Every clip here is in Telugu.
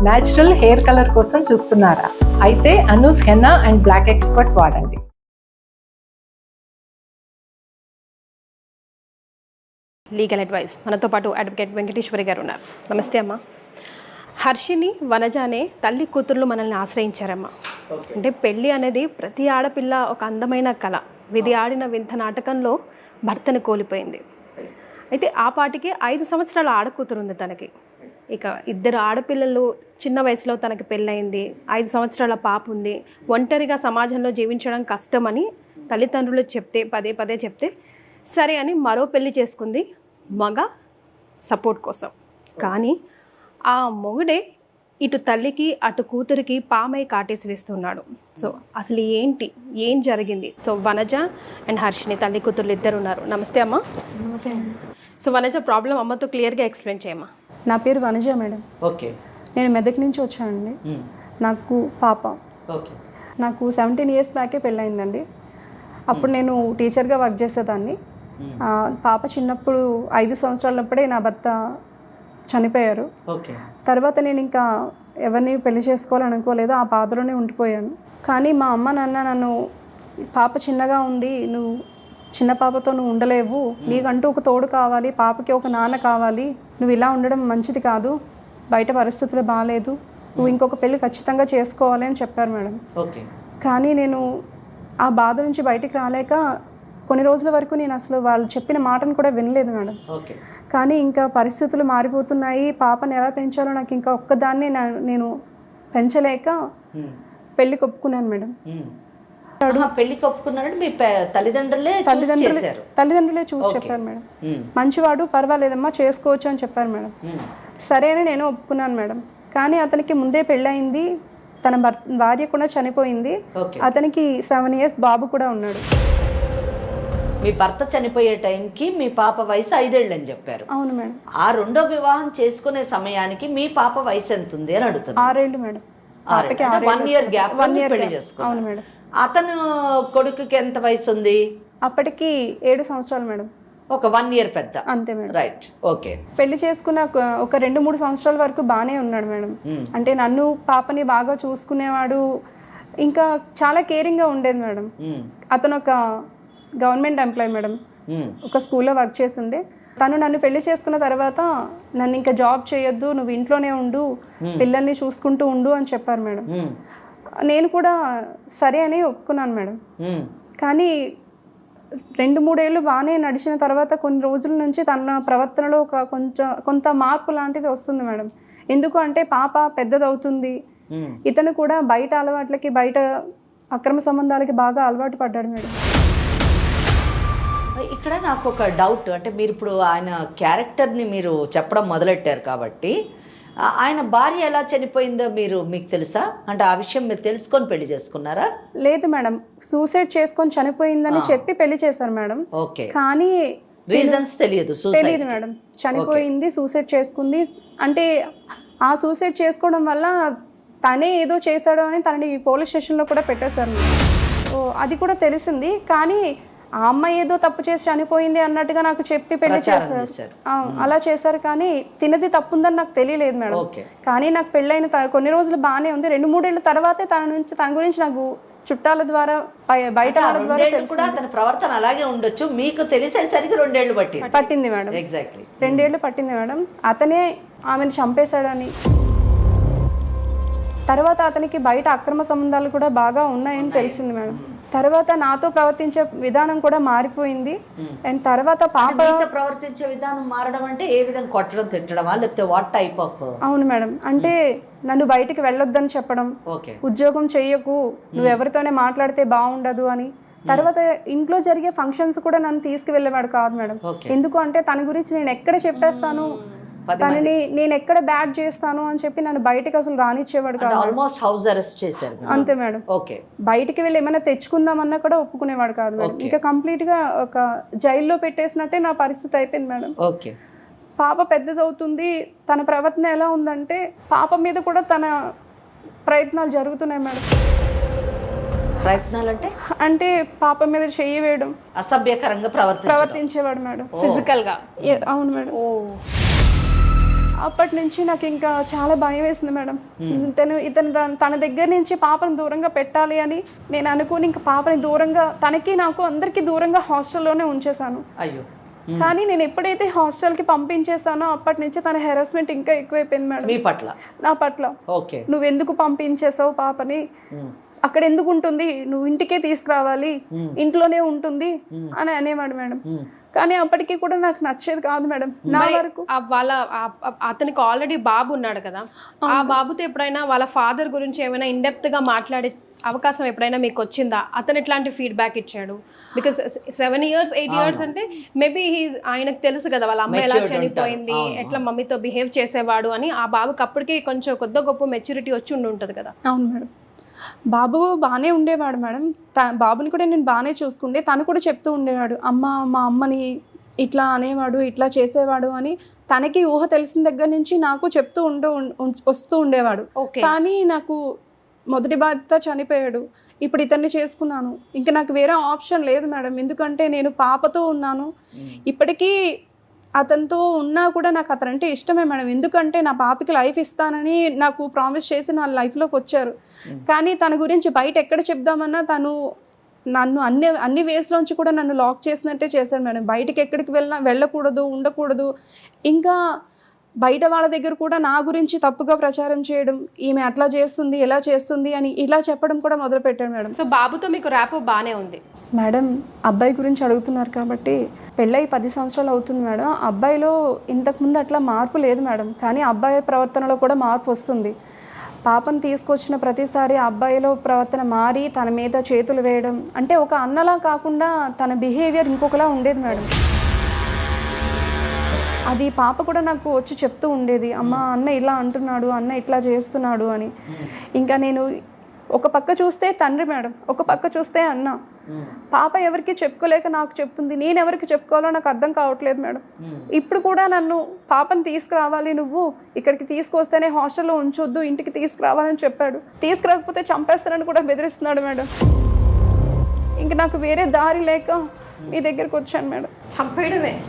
న్యాచురల్ హెయిర్ కలర్ కోసం చూస్తున్నారా? అయితే Anoo's henna and black expert వాడండి. లీగల్ అడ్వైస్ మనతో పాటు అడ్వకేట్ వెంకటేశ్వరి గారు ఉన్నారు. నమస్తే అమ్మ. హర్షిని, వనజానే తల్లి కూతుర్లు మనల్ని ఆశ్రయించారమ్మా. అంటే పెళ్ళి అనేది ప్రతి ఆడపిల్ల ఒక అందమైన కళ. విధి ఆడిన వింత నాటకంలో భర్తను కోల్పోయింది. అయితే ఆ పాటికి 5 సంవత్సరాల ఆడకూతురు ఉంది తనకి. ఇక 2 ఆడపిల్లలు చిన్న వయసులో తనకి పెళ్ళయింది. 5 సంవత్సరాల పాప ఉంది. ఒంటరిగా సమాజంలో జీవించడం కష్టమని తల్లిదండ్రులు చెప్తే, పదే పదే చెప్తే సరే అని మరో పెళ్లి చేసుకుంది మగ సపోర్ట్ కోసం. కానీ ఆ మొగుడే ఇటు తల్లికి అటు కూతురికి పామై కాటేసి వేస్తున్నాడు. సో అసలు ఏం జరిగింది? సో వనజ అండ్ హర్షిని తల్లి కూతుర్లు 2 ఉన్నారు. నమస్తే అమ్మ. నమస్తే. సో వనజ, ప్రాబ్లం అమ్మతో క్లియర్గా ఎక్స్ప్లెయిన్ చేయమ్మా. నా పేరు వనజ మేడం. ఓకే. నేను మెదక్ నుంచి వచ్చానండి. నాకు పాప. ఓకే. నాకు 17 ఇయర్స్ బ్యాకే పెళ్ళయిందండి. అప్పుడు నేను టీచర్గా వర్క్ చేసేదాన్ని. పాప చిన్నప్పుడు 5 సంవత్సరాలప్పుడే నా భర్త చనిపోయారు. ఓకే. తర్వాత నేను ఇంకా ఎవరిని పెళ్లి చేసుకోవాలని అనుకోలేదు. ఆ బాధలోనే ఉండిపోయాను. కానీ మా అమ్మ నాన్న నన్ను, పాప చిన్నగా ఉంది, నువ్వు చిన్న పాపతో నువ్వు ఉండలేవు, నీకంటూ ఒక తోడు కావాలి, పాపకి ఒక నాన్న కావాలి, నువ్వు ఇలా ఉండడం మంచిది కాదు, బయట పరిస్థితులు బాగాలేదు, నువ్వు ఇంకొక పెళ్ళి ఖచ్చితంగా చేసుకోవాలి అని చెప్పారు మేడం. ఓకే. కానీ నేను ఆ బాధ నుంచి బయటికి రాలేక కొన్ని రోజుల వరకు నేను అసలు వాళ్ళు చెప్పిన మాటను కూడా వినలేదు మేడం. ఓకే. కానీ ఇంకా పరిస్థితులు మారిపోతున్నాయి, పాపని ఎలా పెంచాలో నాకు ఇంకా ఒక్కదాన్ని నేను పెంచలేక పెళ్ళికి ఒప్పుకున్నాను మేడం. పెళ్లికి ఒప్పుకున్నారంటే మీ తల్లిదండ్రులే చూసి చెప్పారు మేడం. మంచివాడు, పర్వాలేదమ్మా చేసుకోవచ్చు అని చెప్పారు మేడం. సరే అని నేను ఒప్పుకున్నాను మేడం. కానీ అతనికి ముందే పెళ్ళయింది, తన భార్య కూడా చనిపోయింది. అతనికి 7 ఇయర్స్ బాబు కూడా ఉన్నాడు. మీ భర్త చనిపోయే టైంకి మీ పాప వయసు 5 ఏళ్ళు అని చెప్పారు. అవును మేడం. ఆ రెండో వివాహం చేసుకునే సమయానికి మీ పాప వయసు ఎంత ఉంది అని అడుగుతున్నారు. 6 ఏళ్ళు మేడం. 1 ఇయర్ గ్యాప్ పెళ్లి చేసుకున్నారు. అవును మేడం. అతను కొడుకుకి ఎంత వయసు ఉంది? అప్పటికి 7 సంవత్సరాలు మేడం. ఒక 1 ఇయర్ పెద్ద. అంతే మేడం. రైట్. ఓకే. పెళ్లి చేసుకున్న ఒక 2-3 సంవత్సరాల వరకు బాగానే ఉన్నాడు మేడం. అంటే నన్ను, పాపని బాగా చూసుకునేవాడు, ఇంకా చాలా కేరింగ్గా ఉండేది మేడం. అతను ఒక గవర్నమెంట్ ఎంప్లాయ్ మేడం, ఒక స్కూల్లో వర్క్ చేస్తుండే. తను నన్ను పెళ్లి చేసుకున్న తర్వాత నన్ను ఇంకా జాబ్ చేయొద్దు, నువ్వు ఇంట్లోనే ఉండు, పిల్లల్ని చూసుకుంటూ ఉండు అని చెప్పారు మేడం. నేను కూడా సరే అని ఒప్పుకున్నాను మేడం. కానీ 2-3 ఏళ్ళు బాగానే నడిచిన తర్వాత కొన్ని రోజుల నుంచి తన ప్రవర్తనలో కొంత మార్పు లాంటిది వస్తుంది మేడం. ఎందుకు అంటే పాప పెద్దదవుతుంది, ఇతను కూడా బయట అలవాట్లకి, బయట అక్రమ సంబంధాలకి బాగా అలవాటు పడ్డాడు మేడం. ఇక్కడ నాకు ఒక డౌట్, అంటే మీరు ఇప్పుడు ఆయన క్యారెక్టర్ని మీరు చెప్పడం మొదలెట్టారు కాబట్టి ఆయన భార్య ఎలా చనిపోయిందో మీకు తెలుసా? అంటే ఆ విషయం మీరు తెలుసుకొని పెళ్లి చేసుకున్నారా? లేదు మేడం, సూసైడ్ చేసుకొని చనిపోయిందని చెప్పి పెళ్లి చేశారు మేడం. ఓకే. కానీ రీజన్స్ తెలియదు మేడం. చనిపోయింది, సూసైడ్ చేసుకుంది. అంటే ఆ సూసైడ్ చేసుకోవడం వల్ల తనే ఏదో చేశాడో అని తనని పోలీస్ స్టేషన్లో కూడా పెట్టేశారు మేడం. అది కూడా తెలిసింది. కానీ ఆ అమ్మాయి ఏదో తప్పు చేసి చనిపోయింది అన్నట్టుగా నాకు చెప్పి పెళ్లి చేశారు. అలా చేశారు. కానీ తినది తప్పుందని నాకు తెలియలేదు మేడం. కానీ నాకు పెళ్ళైన కొన్ని రోజులు బాగానే ఉంది. 2-3 ఏళ్ళ తర్వాతే తన గురించి నాకు చుట్టాల ద్వారా, బయట వాళ్ళ ద్వారా కూడా తన ప్రవర్తన అలాగే ఉండొచ్చు. మీకు తెలిసేసరికి 2 ఏళ్ళు పట్టింది మేడం. ఎగ్జాక్ట్లీ 2 ఏళ్ళు పట్టింది మేడం. అతనే ఆమెను చంపేశాడని, తర్వాత అతనికి బయట అక్రమ సంబంధాలు కూడా బాగా ఉన్నాయని తెలిసింది మేడం. తర్వాత నాతో ప్రవర్తించే విధానం కూడా మారిపోయింది. అండ్ తర్వాత పాప ప్రవర్తించే విధానం మారడం అంటే ఏ విధంగా? కొట్టడం, తిట్టడమా, లేకపోతే వాట్ టైప్ ఆఫ్? అవును మేడం. అంటే నన్ను బయటికి వెళ్ళొద్దని చెప్పడం, ఉద్యోగం చెయ్యకు, నువ్వు ఎవరితోనే మాట్లాడితే బాగుండదు అని. తర్వాత ఇంట్లో జరిగే ఫంక్షన్స్ కూడా నన్ను తీసుకువెళ్ళేవాడు కాదు మేడం. ఎందుకు అంటే తన గురించి నేను ఎక్కడ చెప్పేస్తాను, తనని నేను ఎక్కడ బ్యాడ్ చేస్తాను అని చెప్పి నన్ను బయటకు అసలు రానిచ్చేవాడు కాదు. ఆల్మోస్ట్ హౌస్ అరెస్ట్ చేశారు. అంతే మేడం. ఓకే. బయటికి వెళ్ళి ఏమైనా తెచ్చుకుందామన్నా కూడా ఒప్పుకునేవాడు కాదు మేడం. ఇంకా కంప్లీట్ గా ఒక జైల్లో పెట్టేసినట్టే నా పరిస్థితి అయిపోయింది మేడం. ఓకే. పాప పెద్దదవుతుంది, తన ప్రవర్తన ఎలా ఉందంటే పాప మీద కూడా తన ప్రయత్నాలు జరుగుతున్నాయి మేడం. ప్రయత్నాలు అంటే పాప మీద చెయ్యి వేయడం, అసభ్యకరంగా ప్రవర్తించేవాడు మేడం, ఫిజికల్ గా. అవును మేడం. అప్పటి నుంచి నాకు ఇంకా చాలా భయం వేసింది మేడం. ఇతను తన దగ్గర నుంచి పాపను దూరంగా పెట్టాలి అని నేను అనుకుని ఇంకా పాపని దూరంగా తనకి నాకు అందరికీ దూరంగా హాస్టల్లోనే ఉంచేశాను. అయ్యో. కానీ నేను ఎప్పుడైతే హాస్టల్కి పంపించేసానో అప్పటి నుంచి తన హెరాస్మెంట్ ఇంకా ఎక్కువైపోయింది మేడం. మీ పట్ల? నా పట్ల. ఓకే. నువ్వెందుకు పంపించేసావు పాపని, అక్కడ ఎందుకు ఉంటుంది, నువ్వు ఇంటికే తీసుకురావాలి, ఇంట్లోనే ఉంటుంది అని అనేవాడు మేడం. కానీ అప్పటికి కూడా నాకు నచ్చేది కాదు మేడం. నా వరకు అతనికి ఆల్రెడీ బాబు ఉన్నాడు కదా, ఆ బాబుతో ఎప్పుడైనా వాళ్ళ ఫాదర్ గురించి ఏమైనా ఇన్డెప్త్ గా మాట్లాడే అవకాశం ఎప్పుడైనా మీకు వచ్చిందా? అతను ఎట్లాంటి ఫీడ్బ్యాక్ ఇచ్చాడు? బికాస్ 7 years 8 years అంటే మేబీ ఆయనకు తెలుసు కదా వాళ్ళ అమ్మాయి ఎలా చనిపోయింది, ఎట్లా మమ్మీతో బిహేవ్ చేసేవాడు అని. ఆ బాబుకి అప్పటికి కొంచెం కొద్ది గొప్ప మెచ్యూరిటీ వచ్చి ఉంటుంది కదా. అవును మేడం. బాబు బాగానే ఉండేవాడు మేడం. బాబుని కూడా నేను బాగానే చూసుకుంటే తను కూడా చెప్తూ ఉండేవాడు, మా అమ్మని ఇట్లా అనేవాడు, ఇట్లా చేసేవాడు అని. తనకి ఊహ తెలిసిన దగ్గర నుంచి నాకు చెప్తూ వస్తూ ఉండేవాడు. కానీ నాకు మొదటి భర్త చనిపోయాడు, ఇప్పుడు ఇతన్ని చేసుకున్నాను, ఇంకా నాకు వేరే ఆప్షన్ లేదు మేడం. ఎందుకంటే నేను పాపతో ఉన్నాను. ఇప్పటికీ అతనితో ఉన్నా కూడా నాకు అతనంటే ఇష్టమే మేడం. ఎందుకంటే నా పాపకి లైఫ్ ఇస్తానని నాకు ప్రామిస్ చేసి నా లైఫ్లోకి వచ్చారు. కానీ తన గురించి బయట ఎక్కడ చెప్దామన్నా తను నన్ను అన్ని వేస్లోంచి కూడా నన్ను లాక్ చేసినట్టే చేశాడు మేడం. బయటికి ఎక్కడికి వెళ్ళకూడదు, ఉండకూడదు. ఇంకా బయట వాళ్ళ దగ్గర కూడా నా గురించి తప్పుగా ప్రచారం చేయడం, ఈమె అట్లా చేస్తుంది, ఎలా చేస్తుంది అని ఇలా చెప్పడం కూడా మొదలుపెట్టాడు మేడం. సో బాబుతో మీకు ర్యాప్ బాగానే ఉంది మేడం. అబ్బాయి గురించి అడుగుతున్నారు కాబట్టి పెళ్ళై 10 సంవత్సరాలు అవుతుంది మేడం. అబ్బాయిలో ఇంతకుముందు అట్లా మార్పు లేదు మేడం, కానీ అబ్బాయి ప్రవర్తనలో కూడా మార్పు వస్తుంది. పాపను తీసుకొచ్చిన ప్రతిసారి అబ్బాయిలో ప్రవర్తన మారి తన మీద చేతులు వేయడం, అంటే ఒక అన్నలా కాకుండా తన బిహేవియర్ ఇంకొకలా ఉండేది మేడం. అది పాప కూడా నాకు వచ్చి చెప్తూ ఉండేది, అమ్మ అన్న ఇలా అంటున్నాడు, అన్న ఇట్లా చేస్తున్నాడు అని. ఇంకా నేను ఒక పక్క చూస్తే తండ్రి మేడం, ఒక పక్క చూస్తే అన్న. పాప ఎవరికి చెప్పుకోలేక నాకు చెప్తుంది, నేను ఎవరికి చెప్పుకోవాలో నాకు అర్థం కావట్లేదు మేడం. ఇప్పుడు కూడా నన్ను పాపని తీసుకురావాలి, నువ్వు ఇక్కడికి తీసుకొస్తేనే హాస్టల్లో ఉంచొద్దు, ఇంటికి తీసుకురావాలని చెప్పాడు. తీసుకురాకపోతే చంపేస్తానని కూడా బెదిరిస్తున్నాడు మేడం. ఇంక నాకు వేరే దారి లేక మీ దగ్గరకు వచ్చాను మేడం.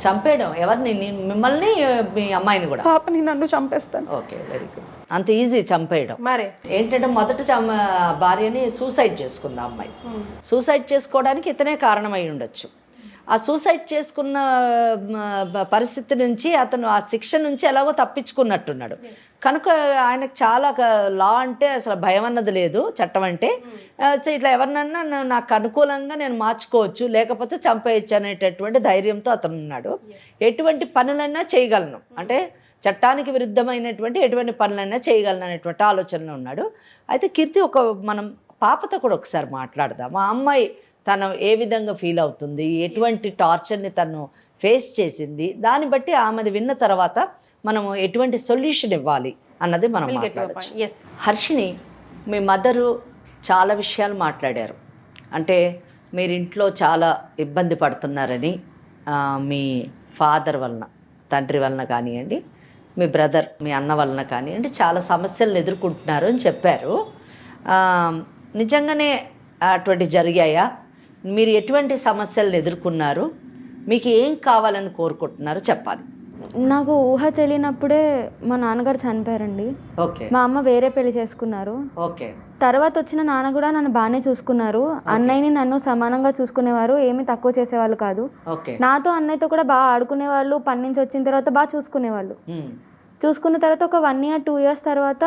చంపేయడం ఎవరిని? మిమ్మల్ని, మీ అమ్మాయిని కూడా? పాపని నన్ను చంపేస్తాను. Okay, very good. అంత ఈజీ చంపేయడం. మరి ఏంటంటే మొదట భార్యని సూసైడ్ చేసుకుంది అమ్మాయి. సూసైడ్ చేసుకోవడానికి ఇతనే కారణమై ఉండొచ్చు. ఆ సూసైడ్ చేసుకున్న పరిస్థితి నుంచి అతను ఆ శిక్ష నుంచి ఎలాగో తప్పించుకున్నట్టున్నాడు. కనుక ఆయనకు చాలా లా అంటే అసలు భయం అన్నది లేదు, చట్టం అంటే. సో ఇట్లా ఎవరినన్నా నాకు అనుకూలంగా నేను మార్చుకోవచ్చు, లేకపోతే చంపేయచ్చు అనేటటువంటి ధైర్యంతో అతను ఉన్నాడు. ఎటువంటి పనులైనా చేయగలను, అంటే చట్టానికి విరుద్ధమైనటువంటి ఎటువంటి పనులైనా చేయగలను అనేటువంటి ఆలోచనలో ఉన్నాడు. అయితే కీర్తి, మనం పాపతో కూడా ఒకసారి మాట్లాడదాం. ఆ అమ్మాయి తను ఏ విధంగా ఫీల్ అవుతుంది, ఎటువంటి టార్చర్ని తను ఫేస్ చేసింది, దాన్ని బట్టి ఆమెది విన్న తర్వాత మనము ఎటువంటి సొల్యూషన్ ఇవ్వాలి అన్నది మనం మాట్లాడచ్చు. హర్షిని, మీ మదరు చాలా విషయాలు మాట్లాడారు. అంటే మీరు ఇంట్లో చాలా ఇబ్బంది పడుతున్నారని, మీ ఫాదర్ వలన, తండ్రి వలన కానివ్వండి, మీ బ్రదర్, మీ అన్న వలన కానివ్వండి, చాలా సమస్యలను ఎదుర్కొంటున్నారు అని చెప్పారు. నిజంగానే అటువంటి జరిగాయా? మీరు ఎటువంటి సమస్యలను ఎదుర్కొన్నారు? మీకు ఏం కావాలని కోరుకుంటున్నారో చెప్పాలి. నాకు ఊహ తెలియనప్పుడే మా నాన్నగారు చనిపోయారండి. ఓకే. మా అమ్మ వేరే పెళ్లి చేసుకున్నారు. ఓకే. తర్వాత వచ్చిన నాన్న కూడా నన్ను బాగానే చూసుకున్నారు. అన్నయ్యని నన్ను సమానంగా చూసుకునేవారు, ఏమి తక్కువ చేసేవాళ్ళు కాదు. నాతో అన్నయ్యతో కూడా బాగా ఆడుకునేవాళ్ళు. పని నుంచి వచ్చిన తర్వాత బాగా చూసుకునేవాళ్ళు. చూసుకున్న తర్వాత ఒక 1 year 2 years తర్వాత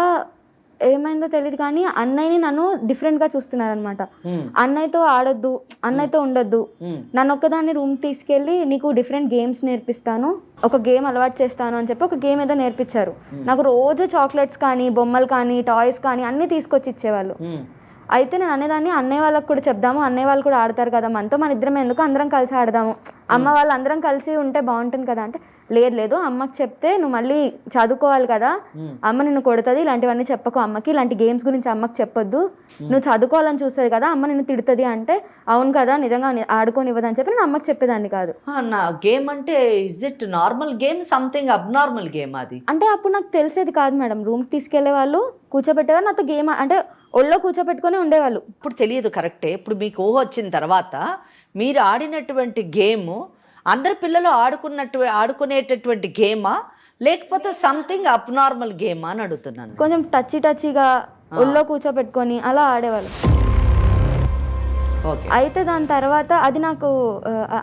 ఏమైందో తెలియదు కానీ అన్నయ్యని నన్ను డిఫరెంట్గా చూస్తున్నారనమాట. అన్నయ్యతో ఆడొద్దు, అన్నయ్యతో ఉండొద్దు, నన్ను ఒక్కదాన్ని రూమ్ తీసుకెళ్ళి నీకు డిఫరెంట్ గేమ్స్ నేర్పిస్తాను, ఒక గేమ్ అలవాటు చేస్తాను అని చెప్పి ఒక గేమ్ ఏదో నేర్పించారు. నాకు రోజు చాక్లెట్స్ కానీ, బొమ్మలు కానీ, టాయ్స్ కానీ అన్నీ తీసుకొచ్చి ఇచ్చేవాళ్ళు. అయితే నేను అనేదాన్ని, అన్నయ్య వాళ్ళకి కూడా చెప్దాము, అన్నయ్య వాళ్ళు కూడా ఆడతారు కదా మనతో, మన ఇద్దరం ఎందుకు, అందరం కలిసి ఆడదాము, అమ్మ వాళ్ళు అందరం కలిసి ఉంటే బాగుంటుంది కదా అంటే, లేదు అమ్మకి చెప్తే నువ్వు మళ్ళీ చదువుకోవాలి కదా, అమ్మ నిన్ను కొడుతుంది, ఇలాంటివన్నీ చెప్పకు అమ్మకి, ఇలాంటి గేమ్స్ గురించి అమ్మకి చెప్పొద్దు, నువ్వు చదువుకోవాలని చూస్తుంది కదా, అమ్మ నిన్ను తిడుతుంది అంటే, అవును కదా నిజంగా ఆడుకోనివ్వదని చెప్పి నేను అమ్మకి చెప్పేదాన్ని కాదు. నా గేమ్ అంటే is it normal game, something abnormal game అది? అంటే అప్పుడు నాకు తెలిసేది కాదు మేడం. రూమ్కి తీసుకెళ్లే వాళ్ళు, కూర్చోబెట్టేవారు, నాతో గేమ్ అంటే ఒళ్ళో కూర్చోబెట్టుకుని ఉండేవాళ్ళు. ఇప్పుడు తెలియదు, కరెక్టే. ఇప్పుడు మీకు ఊహ వచ్చిన తర్వాత మీరు ఆడినటువంటి గేము అందరి పిల్లలు ఆడుకునేటటువంటి గేమా, లేకపోతే సంథింగ్ అబ్నార్మల్ గేమ్ అని అడుగుతున్నాను. కొంచెం టచ్గా ఒళ్ళో కూర్చోబెట్టుకొని అలా ఆడేవాళ్ళు. ఓకే. అయితే దాని తర్వాత అది నాకు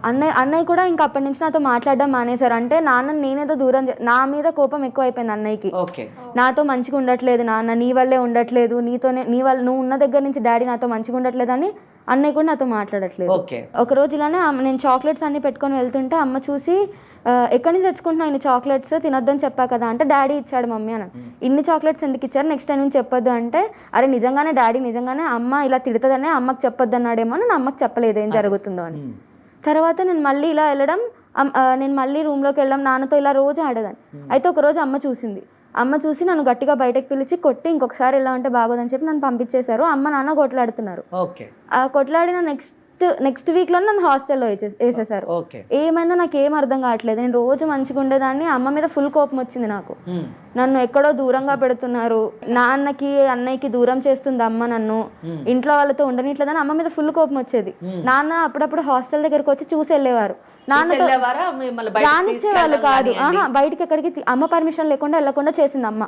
అన్నయ్య కూడా ఇంకా అప్పటి నుంచి నాతో మాట్లాడడం మానేశారు. అంటే నాన్న నేనేదో దూరం నా మీద కోపం ఎక్కువ అయిపోయింది అన్నయ్యకి. ఓకే. నాతో మంచిగా ఉండట్లేదు నాన్న, నీ వల్లే ఉండట్లేదు, నీతోనే నువ్వు ఉన్న దగ్గర నుంచి డాడీ నాతో మంచిగా ఉండట్లేదు అని అన్నయ్య కూడా నాతో మాట్లాడట్లేదు. ఒక రోజు ఇలానే నేను చాక్లెట్స్ అన్ని పెట్టుకొని వెళ్తుంటే అమ్మ చూసి ఎక్కడి నుంచి తెచ్చుకుంటున్నావు ఇన్ని చాక్లెట్స్, తినొద్దని చెప్పా కదా అంటే డాడీ ఇచ్చాడు మమ్మీ అని. ఇన్ని చాక్లెట్స్ ఎందుకు ఇచ్చారు, నెక్స్ట్ టైం నుంచి చెప్పొద్దు అంటే అరే నిజంగానే డాడీ నిజంగానే అమ్మ ఇలా తిడుతుందనే అమ్మకి చెప్పొద్దు అన్నాడేమో అని అమ్మకి చెప్పలేదు ఏం జరుగుతుందో అని. తర్వాత నేను మళ్ళీ ఇలా వెళ్ళడం, నేను మళ్ళీ రూమ్లోకి వెళ్ళడం, నాన్నతో ఇలా రోజు ఆడేదాన్ని. అయితే ఒకరోజు అమ్మ చూసింది. అమ్మ చూసి నన్ను గట్టిగా బయటకు పిలిచి కొట్టి ఇంకొకసారి ఎలా ఉంటే బాగోదని చెప్పి నన్ను పంపించేశారు. అమ్మ నాన్న కొట్లాడుతున్నారు. కొట్లాడిన నెక్స్ట్ వీక్లో నన్ను హాస్టల్లో వేసేసారు. ఏమైందో నాకు ఏం అర్థం కావట్లేదు. నేను రోజు మంచిగా ఉండేదాన్ని, అమ్మ మీద ఫుల్ కోపం వచ్చింది నాకు. నన్ను ఎక్కడో దూరంగా పెడుతున్నారు, నాన్నకి అన్నయ్యకి దూరం చేస్తుంది అమ్మ, నన్ను ఇంట్లో వాళ్ళతో ఉండనిట్లేదని అమ్మ మీద ఫుల్ కోపం వచ్చేది. నాన్న అప్పుడప్పుడు హాస్టల్ దగ్గరకు వచ్చి చూసి వెళ్ళేవారు. నాన్నతో రానిచ్చేవాళ్ళు కాదు, బయటకి ఎక్కడికి అమ్మ పర్మిషన్ లేకుండా వెళ్ళకుండా చేసింది అమ్మ.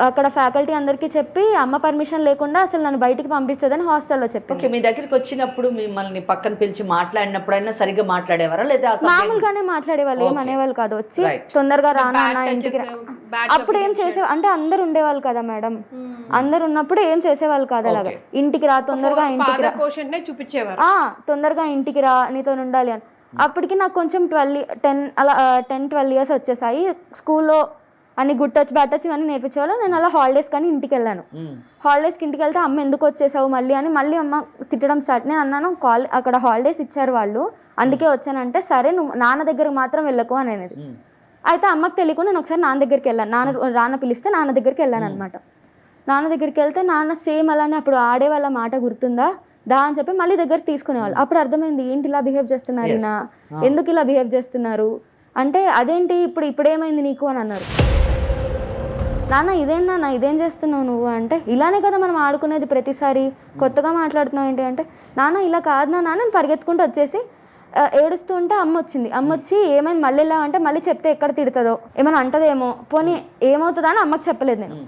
అక్కడ ఫ్యాకల్టీ అందరికి చెప్పి అమ్మ పర్మిషన్ లేకుండా అసలు నన్ను బయటికి పంపిస్తుందని హాస్టల్లో చెప్పి. మీ దగ్గరికి వచ్చినప్పుడు మిమ్మల్ని పక్కన పిలిచి మాట్లాడినప్పుడైనా సరిగ్గా మాట్లాడేవారా లేదా మామూలుగానే మాట్లాడేవాళ్ళు, ఏం అనేవాళ్ళు కాదు. వచ్చి తొందరగా రానా ఇంటికి, అప్పుడు ఏం చేసే అంటే అందరు ఉండేవాళ్ళు కదా మేడం, అందరు ఉన్నప్పుడు ఏం చేసేవాళ్ళు కాదు. అలాగా ఇంటికి రా, తొందరగా ఇంటికి రా, తొందరగా ఇంటికి రా, నీతో ఉండాలి అని. అప్పటికి నాకు కొంచెం 10-12 ఇయర్స్ వచ్చేసాయి. స్కూల్లో అన్ని గుడ్ టచ్ బ్యాడ్ టచ్ ఇవన్నీ నేర్పించేవాళ్ళు. నేను అలా హాలిడేస్ కానీ ఇంటికి వెళ్ళాను. హాలిడేస్కి ఇంటికి వెళ్తే అమ్మ ఎందుకు వచ్చేసావు మళ్ళీ అని మళ్ళీ అమ్మ తిట్టడం స్టార్ట్. నేను అన్నాను అక్కడ హాలిడేస్ ఇచ్చారు వాళ్ళు అందుకే వచ్చానంటే, సరే నువ్వు నాన్న దగ్గరకు మాత్రం వెళ్ళకు అని అనేది. అయితే అమ్మకి తెలియకుండా నేను ఒకసారి నాన్న దగ్గరికి వెళ్ళాను. నాన్న పిలిస్తే నాన్న దగ్గరికి వెళ్ళాను అనమాట. నాన్న దగ్గరికి వెళ్తే నాన్న సేమ్ అలానే అప్పుడు ఆడే వాళ్ళ మాట గుర్తుందా దా అని చెప్పి మళ్ళీ దగ్గరికి తీసుకునేవాళ్ళు. అప్పుడు అర్థమైంది ఏంటి ఇలా బిహేవ్ చేస్తున్నారు ఈయన, ఎందుకు ఇలా బిహేవ్ చేస్తున్నారు అంటే, అదేంటి ఇప్పుడేమైంది నీకు అని అన్నారు. నాన్న ఇదేనా ఇదేం చేస్తున్నావు నువ్వు అంటే, ఇలానే కదా మనం ఆడుకునేది ప్రతిసారి, కొత్తగా మాట్లాడుతున్నావు ఏంటి అంటే, నాన్న ఇలా కాదు నాన్న. నేను పరిగెత్తుకుంటూ వచ్చేసి ఏడుస్తూ ఉంటే అమ్మ వచ్చింది. అమ్మ వచ్చి ఏమైంది మళ్ళీ ఇలా అంటే, మళ్ళీ చెప్తే ఎక్కడ తిడుతుందో ఏమైనా అంటదేమో, పోనీ ఏమవుతుందా అని అమ్మకి చెప్పలేదు నేను.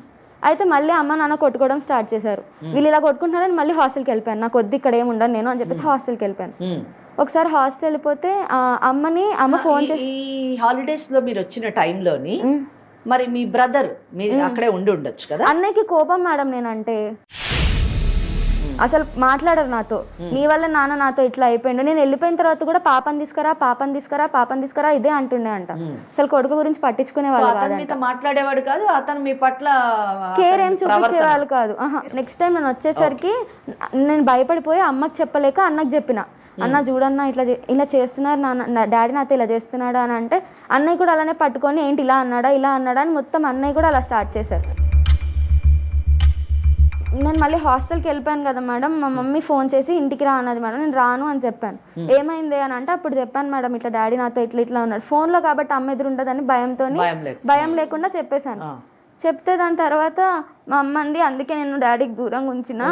అయితే మళ్ళీ అమ్మ నాన్న కొట్టుకోవడం స్టార్ట్ చేశారు. వీళ్ళు ఇలా కొట్టుకుంటున్నారని మళ్ళీ హాస్టల్కి వెళ్ళిపోయాను. నాకు వద్దు ఇక్కడ ఏమి ఉండను నేను అని చెప్పేసి హాస్టల్కి వెళ్ళిపోయాను. ఒకసారి హాస్టల్ వెళ్ళిపోతే అమ్మ ఫోన్ చేసి, ఈ హాలిడేస్ లో మీరు వచ్చిన టైంలోని మరి మీ బ్రదర్ అక్కడే ఉండొచ్చు కదా. అన్నయ్యకి కోపం మేడం నేనంటే, అసలు మాట్లాడరు నాతో. నీ వల్ల నాన్న నాతో ఇట్లా అయిపోయిండు. నేను వెళ్ళిపోయిన తర్వాత కూడా పాపని తీసుకురా ఇదే అంటుండే అంట. అసలు కొడుకు గురించి పట్టించుకునే వాళ్ళు కాదు, మాట్లాడేవాడు కాదు, అతను మీ పట్ల కేర్ ఏం చూపించేవాళ్ళు కాదు. నెక్స్ట్ టైం నేను వచ్చేసరికి నేను భయపడిపోయి అమ్మకి చెప్పలేక అన్నకి చెప్పిన, అన్న చూడన్నా ఇలా చేస్తున్నారు నాన్న, డాడీ నాతో ఇలా చేస్తున్నాడా అని అంటే, అన్నయ్య కూడా అలానే పట్టుకొని ఏంటి ఇలా అన్నాడా అని మొత్తం అన్నయ్య కూడా అలా స్టార్ట్ చేశారు. నేను మళ్ళీ హాస్టల్కి వెళ్ళిపోయాను కదా మేడం, మా మమ్మీ ఫోన్ చేసి ఇంటికి రా అన్నది మేడం. నేను రాను అని చెప్పాను. ఏమైంది అని అంటే, అప్పుడు చెప్పాను మేడం ఇట్లా డాడీ నాతో ఇట్లా ఉన్నాడు. ఫోన్లో కాబట్టి అమ్మ ఎదురు ఉండదని భయం లేకుండా చెప్పేశాను. చెప్తే దాని తర్వాత మా అమ్మ అంది, అందుకే నేను డాడీకి దూరంగా ఉంచిన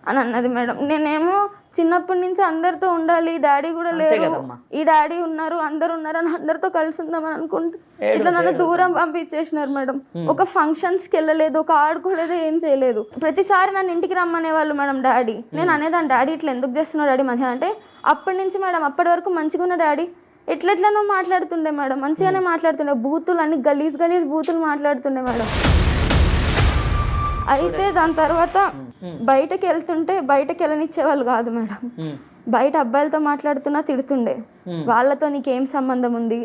అని అన్నది మేడం. నేనేమో చిన్నప్పటి నుంచి అందరితో ఉండాలి, డాడీ కూడా లేరు, ఈ డాడీ ఉన్నారు అందరు ఉన్నారు అని అందరితో కలిసి ఉందామని అనుకుంటే ఇట్లా నన్ను దూరం పంపించేసినారు మేడం. ఒక ఫంక్షన్స్కి వెళ్ళలేదు, ఒక ఆడుకోలేదు, ఏం చేయలేదు. ప్రతిసారి నన్ను ఇంటికి రమ్మనే వాళ్ళు మేడం డాడీ. నేను అనేదాన్ని డాడీ ఇట్లా ఎందుకు చేస్తున్నావు డాడీ మంచిగా అంటే, అప్పటి నుంచి మేడం అప్పటి వరకు మంచిగా ఉన్న డాడీ ఎట్లెట్లనో మాట్లాడుతుండే మేడం, మంచిగానే మాట్లాడుతుండే, బూతులు అన్ని గలీజ్ బూతులు మాట్లాడుతుండే మేడం. అయితే దాని తర్వాత బయటకు వెళ్తుంటే బయటకు వెళ్ళనిచ్చేవాళ్ళు కాదు మేడం. బయట అబ్బాయిలతో మాట్లాడుతున్నా తిడుతుండే, వాళ్ళతో నీకేం సంబంధం ఉంది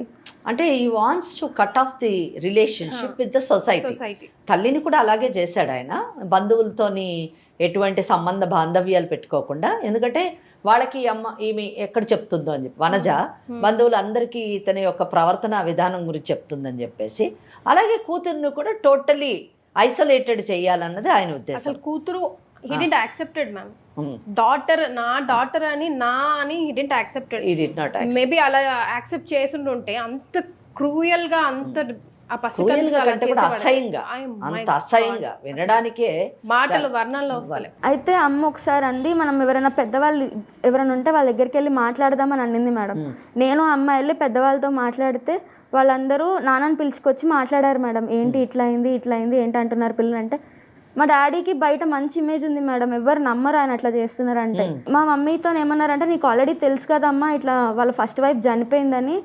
అంటే ఈ wants to cut off the relationship with the society. తల్లిని కూడా అలాగే చేశాడు ఆయన, బంధువులతోని ఎటువంటి సంబంధ బాంధవ్యాలు పెట్టుకోకుండా. ఎందుకంటే వాళ్ళకి ఈమె ఎక్కడ చెప్తుందో అని చెప్పి, వనజ బంధువులందరికీ ఇతని యొక్క ప్రవర్తన విధానం గురించి చెప్తుందని చెప్పేసి, అలాగే కూతురును కూడా టోటలీ ఐసోలేటెడ్ చేయాలన్నది ఆయన ఉద్దేశం. అసలు కూతురు he didn't accepted ma'am. Daughter అని he didn't accepted. He did not accept. Maybe అలా యాక్సెప్ట్ చేస్తుంటే అంత క్రూయల్ గా అంత ఆ క్రూయల్ గా పసికందుకు అలా కంటే కూడా చేసేవాడు. అసహ్యంగా, అంత అసహ్యంగా వినడానికే మాటలు వర్ణంలో వస్తలే. అయితే అమ్మ ఒకసారి అంది, మనం ఎవరైనా పెద్దవాళ్ళు ఎవరైనా ఉంటే వాళ్ళ దగ్గరికి వెళ్ళి మాట్లాడదామని అనింది మేడం. నేను అమ్మ వెళ్ళి పెద్దవాళ్ళతో మాట్లాడితే వాళ్ళందరూ నాన్నని పిలుచుకొచ్చి మాట్లాడారు మేడం. ఏంటి ఇట్లా అయింది ఏంటి అంటున్నారు పిల్లలు అంటే, మా డాడీకి బయట మంచి ఇమేజ్ ఉంది మేడం, ఎవరు నమ్మరు ఆయన అట్లా చేస్తున్నారంటే. మా మమ్మీతో ఏమన్నారంటే, నీకు ఆల్రెడీ తెలుసు కదమ్మా ఇట్లా వాళ్ళ ఫస్ట్ వైఫ్ చనిపోయిందని,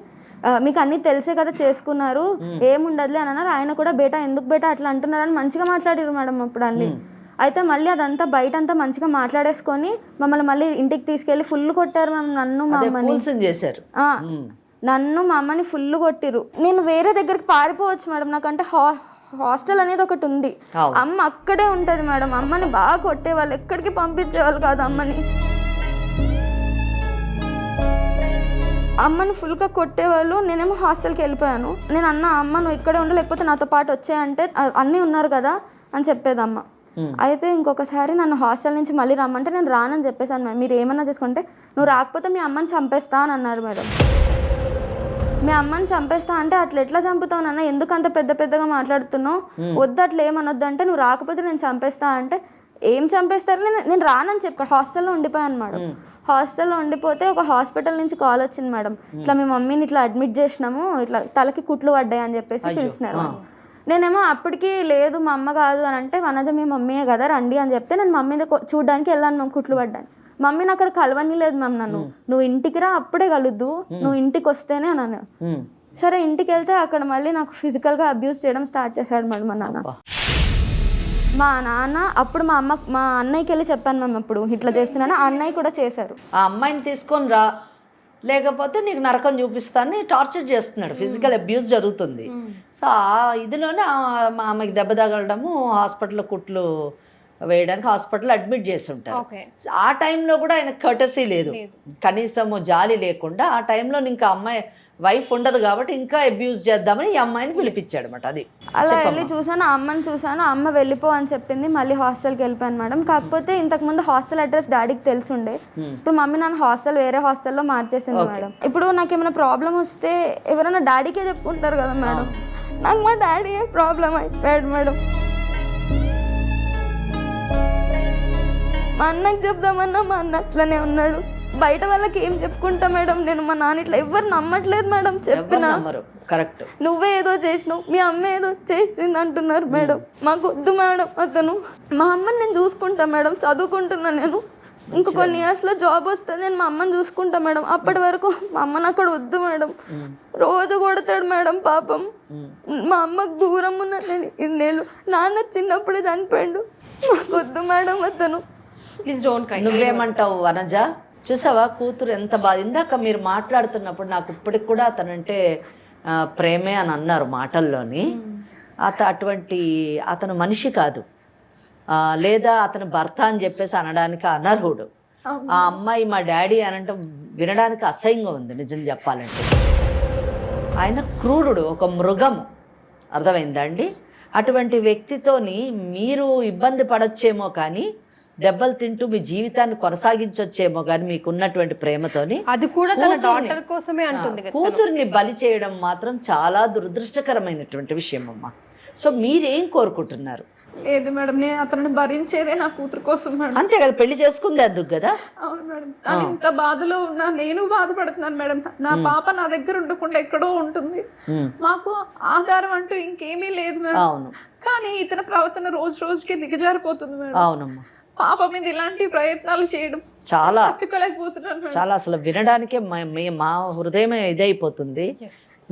మీకు అన్నీ తెలిసే కదా చేసుకున్నారు, ఏముండదులే అని అన్నారు. ఆయన కూడా బేటా ఎందుకు బేటా అట్లా అంటున్నారని మంచిగా మాట్లాడారు మేడం అప్పుడు అన్ని. అయితే మళ్ళీ అదంతా బయట అంతా మంచిగా మాట్లాడేసుకొని మమ్మల్ని మళ్ళీ ఇంటికి తీసుకెళ్ళి ఫుల్ కొట్టారు మ్యామ్, నన్ను మా అమ్మని చేశారు. నన్ను మా అమ్మని ఫుల్ కొట్టిరు. నేను వేరే దగ్గరికి పారిపోవచ్చు మేడం, నాకంటే హాస్టల్ అనేది ఒకటి ఉంది, అమ్మ అక్కడే ఉంటుంది మేడం. అమ్మని బాగా కొట్టేవాళ్ళు, ఎక్కడికి పంపించేవాళ్ళు కాదు అమ్మని. అమ్మని ఫుల్గా కొట్టేవాళ్ళు. నేనేమో హాస్టల్కి వెళ్ళిపోయాను. నేను అమ్మ నువ్వు ఇక్కడే ఉండు, లేకపోతే నాతో పాటు వచ్చాయంటే అన్నీ ఉన్నారు కదా అని చెప్పేది అమ్మ. అయితే ఇంకొకసారి నన్ను హాస్టల్ నుంచి మళ్ళీ రమ్మంటే నేను రానని చెప్పేసాను మేడం. మీరు ఏమన్నా చేసుకుంటే నువ్వు రాకపోతే మీ అమ్మని చంపేస్తా అని అన్నారు మేడం. మీ అమ్మని చంపేస్తా అంటే అట్లా ఎట్లా చంపుతావు నాన్న, ఎందుకు అంత పెద్దగా మాట్లాడుతున్నావు, వద్దు అట్లా ఏమనొద్దు అంటే, నువ్వు రాకపోతే నేను చంపేస్తా అంటే, ఏం చంపేస్తారు, నేను రానని చెప్పి హాస్టల్లో ఉండిపోయాను మేడం. హాస్టల్లో ఉండిపోతే ఒక హాస్పిటల్ నుంచి కాల్ వచ్చింది మేడం, ఇట్లా మీ మమ్మీని ఇట్లా అడ్మిట్ చేసినాము, ఇట్లా తలకి కుట్లు పడ్డాయి అని చెప్పేసి పిలిచినారు. నేనేమో అప్పటికి లేదు మా అమ్మ కాదు అని అంటే, వనజ మీ మమ్మీయే కదా రండి అని చెప్తే నేను మమ్మీ చూడడానికి వెళ్ళాను మ్యామ్, కుట్లు పడ్డాను. మమ్మీని అక్కడ కలవని లేదు మ్యామ్ నన్ను, నువ్వు ఇంటికి రా అప్పుడే కలుద్దు, నువ్వు ఇంటికి వస్తేనే అన్నాను. సరే ఇంటికి వెళ్తే అక్కడ మళ్ళీ నాకు ఫిజికల్గా అబ్యూస్ చేయడం స్టార్ట్ చేశాడు మేడం మా నాన్న. మా నాన్న అప్పుడు మా అన్నయ్యకి వెళ్ళి చెప్పాను మ్యామ్, అప్పుడు ఇట్లా చేస్తున్నాను, అన్నయ్య కూడా చేశారు. ఆ అమ్మాయిని తీసుకొని రా, లేకపోతే నీకు నరకం చూపిస్తానని టార్చర్ చేస్తున్నాడు, ఫిజికల్ అబ్యూస్ జరుగుతుంది. సో ఆ ఇదిలోనే మా అమ్మకి దెబ్బ తగలడము, హాస్పిటల్లో కుట్లు వేయడానికి హాస్పిటల్ అడ్మిట్ చేసి ఉంటారు. ఆ టైంలో కూడా ఆయన కర్టసీ లేదు, కనీసము జాలి లేకుండా ఆ టైంలో ఇంకా అమ్మాయి వైఫ్ ఉండదు కాబట్టి ఇంకా అబ్యూస్ చేద్దామని ఈ అమ్మాయిని పిలిపించాడు అనమాట. అది అలా వెళ్ళి చూసాను, అమ్మని చూసాను, అమ్మ వెళ్ళిపో అని చెప్పింది, మళ్ళీ హాస్టల్కి వెళ్ళిపోయాను మేడం. కాకపోతే ఇంతకుముందు హాస్టల్ అడ్రస్ డాడీకి తెలుసుండే, ఇప్పుడు మమ్మీ నన్ను వేరే హాస్టల్లో మార్చేసింది మేడం. ఇప్పుడు నాకు ఏమైనా ప్రాబ్లం వస్తే ఎవరైనా డాడీకే చెప్పుకుంటారు కదా మేడం, నాకు మా డాడీ ప్రాబ్లం అయిపోయాడు మేడం. మా అన్నకి చెప్దామన్నా మా అన్న అట్లనే ఉన్నాడు. బయట వాళ్ళకి ఏం చెప్పుకుంటా మేడం, నేను మా నాన్న ఇట్లా ఎవరు నమ్మట్లేదు మేడం. చెప్పినా కరెక్ట్, నువ్వే ఏదో చేసినావు, మీ అమ్మ ఏదో చేసింది అంటున్నారు మేడం. మాకు వద్దు మేడం అతను, మా అమ్మని నేను చూసుకుంటా మేడం, చదువుకుంటున్నా నేను, ఇంకో కొన్ని ఇయర్స్లో జాబ్ వస్తుంది, నేను మా అమ్మని చూసుకుంటా మేడం. అప్పటి వరకు మా అమ్మని అక్కడ వద్దు మేడం. రోజు కొడతాడు మేడం పాపం. మా అమ్మకు దూరం ఉన్నా నేను ఇన్నేళ్ళు, నాన్న చిన్నప్పుడే చనిపోయాడు. మాకు వద్దు మేడం అతను. Please don't cry. నువ్వేమంటావు వనజ? చూసావా కూతురు ఎంత బాధ. ఇందాక మీరు మాట్లాడుతున్నప్పుడు నాకు ఇప్పటికి కూడా అతనంటే ప్రేమే అని అన్నారు మాటల్లోని. అతను మనిషి కాదు, లేదా అతను భర్త అని చెప్పేసి అనడానికి అనర్హుడు. ఆ అమ్మాయి మా డాడీ అనంటే వినడానికి అసహ్యంగా ఉంది నిజం చెప్పాలంటే. ఆయన క్రూరుడు, ఒక మృగము, అర్థమైందా అండి? అటువంటి వ్యక్తితోని మీరు ఇబ్బంది పడొచ్చేమో కానీ, దెబ్బలు తింటూ మీ జీవితాన్ని కొనసాగించొచ్చేమో కానీ మీకున్నటువంటి ప్రేమతోని, అది కూడా తన డాటర్ కోసమే అంటుంది. కూతుర్ని బలి చేయడం మాత్రం చాలా దురదృష్టకరమైనటువంటి విషయం అమ్మా. సో మీరేం కోరుకుంటున్నారు? లేదు మేడం, నేను అతను భరించేదే నా కూతురు కోసం మేడం. అంతే కదా, పెళ్లి చేసుకుంది అందుకు కదా. అవును మేడం, తను ఇంత బాధలో ఉన్నా నేను బాధపడుతున్నాను మేడం. నా పాప నా దగ్గర ఉండకుండా ఎక్కడో ఉంటుంది, మాకు ఆధారం అంటూ ఇంకేమీ లేదు మేడం. అవును, కానీ ఇతని ప్రవర్తన రోజు రోజుకి దిగజారిపోతుంది మేడం. అవునమ్మా, పాప మీద ఇలాంటి ప్రయత్నాలు చేయడం చాలా తట్టుకోలేకపోతున్నాను. చాలా అసలు వినడానికే మా హృదయం ఇదైపోతుంది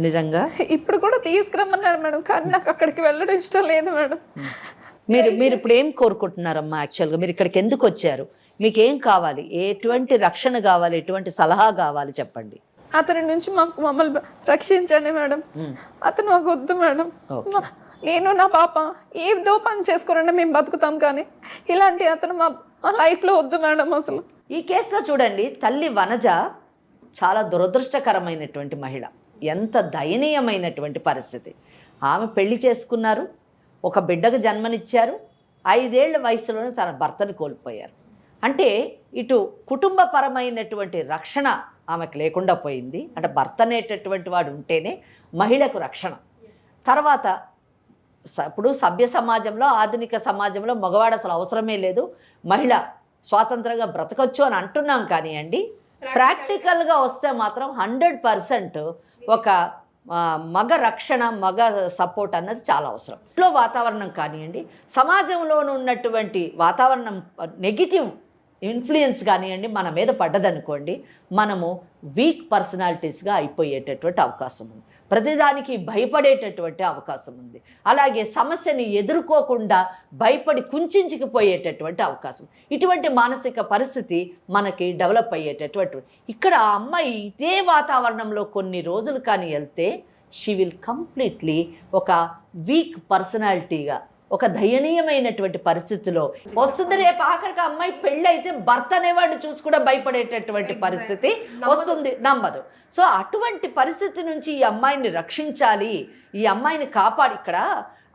నిజంగా. ఇప్పుడు కూడా తీసుకురమ్మన్నాడు మేడం, కానీ నాకు అక్కడికి వెళ్ళడం ఇష్టం లేదు మేడం. మీరు ఇప్పుడు ఏం కోరుకుంటున్నారమ్మా? యాక్చువల్గా మీరు ఇక్కడికి ఎందుకు వచ్చారు? మీకు ఏం కావాలి? ఎటువంటి రక్షణ కావాలి? ఎటువంటి సలహా కావాలి చెప్పండి. అతని నుంచి మమ్మల్ని రక్షించండి మేడం. అతను మాకు వద్దు మేడం. నేను నా పాప ఏదో పని చేసుకోరండి మేము బతుకుతాం, కానీ ఇలాంటి అతను మా లైఫ్లో వద్దు మేడం అసలు. ఈ కేసులో చూడండి, తల్లి వనజ చాలా దురదృష్టకరమైనటువంటి మహిళ. ఎంత దయనీయమైనటువంటి పరిస్థితి. ఆమె పెళ్లి చేసుకున్నారు, ఒక బిడ్డకు జన్మనిచ్చారు, 5 ఏళ్ల వయసులోనే తన భర్తను కోల్పోయారు. అంటే ఇటు కుటుంబపరమైనటువంటి రక్షణ ఆమెకు లేకుండా పోయింది. అంటే భర్త అనేటటువంటి వాడు ఉంటేనే మహిళకు రక్షణ. తర్వాత ఇప్పుడు సభ్య సమాజంలో, ఆధునిక సమాజంలో మగవాడు అసలు అవసరమే లేదు, మహిళ స్వాతంత్రంగా బ్రతకొచ్చు అని అంటున్నాం. కానివ్వండి, ప్రాక్టికల్గా వస్తే మాత్రం 100% ఒక మగ రక్షణ, మగ సపోర్ట్ అన్నది చాలా అవసరం. ఇంట్లో వాతావరణం కానివ్వండి, సమాజంలో ఉన్నటువంటి వాతావరణం నెగిటివ్ ఇన్ఫ్లుయెన్స్ కానివ్వండి మన మీద పడ్డదనుకోండి, మనము వీక్ పర్సనాలిటీస్గా అయిపోయేటటువంటి అవకాశం ఉంది, ప్రతిదానికి భయపడేటటువంటి అవకాశం ఉంది, అలాగే సమస్యని ఎదుర్కోకుండా భయపడి కుంచుకుపోయేటటువంటి అవకాశం. ఇటువంటి మానసిక పరిస్థితి మనకి డెవలప్ అయ్యేటటువంటి. ఇక్కడ ఆ అమ్మాయి ఇదే వాతావరణంలో కొన్ని రోజులు కానీ వెళ్తే షీ విల్ కంప్లీట్లీ ఒక వీక్ పర్సనాలిటీగా, ఒక దయనీయమైనటువంటి పరిస్థితిలో వస్తుంది. రేపు ఆఖరికి అమ్మాయి పెళ్ళి అయితే భర్త అనేవాడిని చూసి కూడా భయపడేటటువంటి పరిస్థితి వస్తుంది, నమ్మదు. సో అటువంటి పరిస్థితి నుంచి ఈ అమ్మాయిని రక్షించాలి, ఈ అమ్మాయిని కాపాడి, ఇక్కడ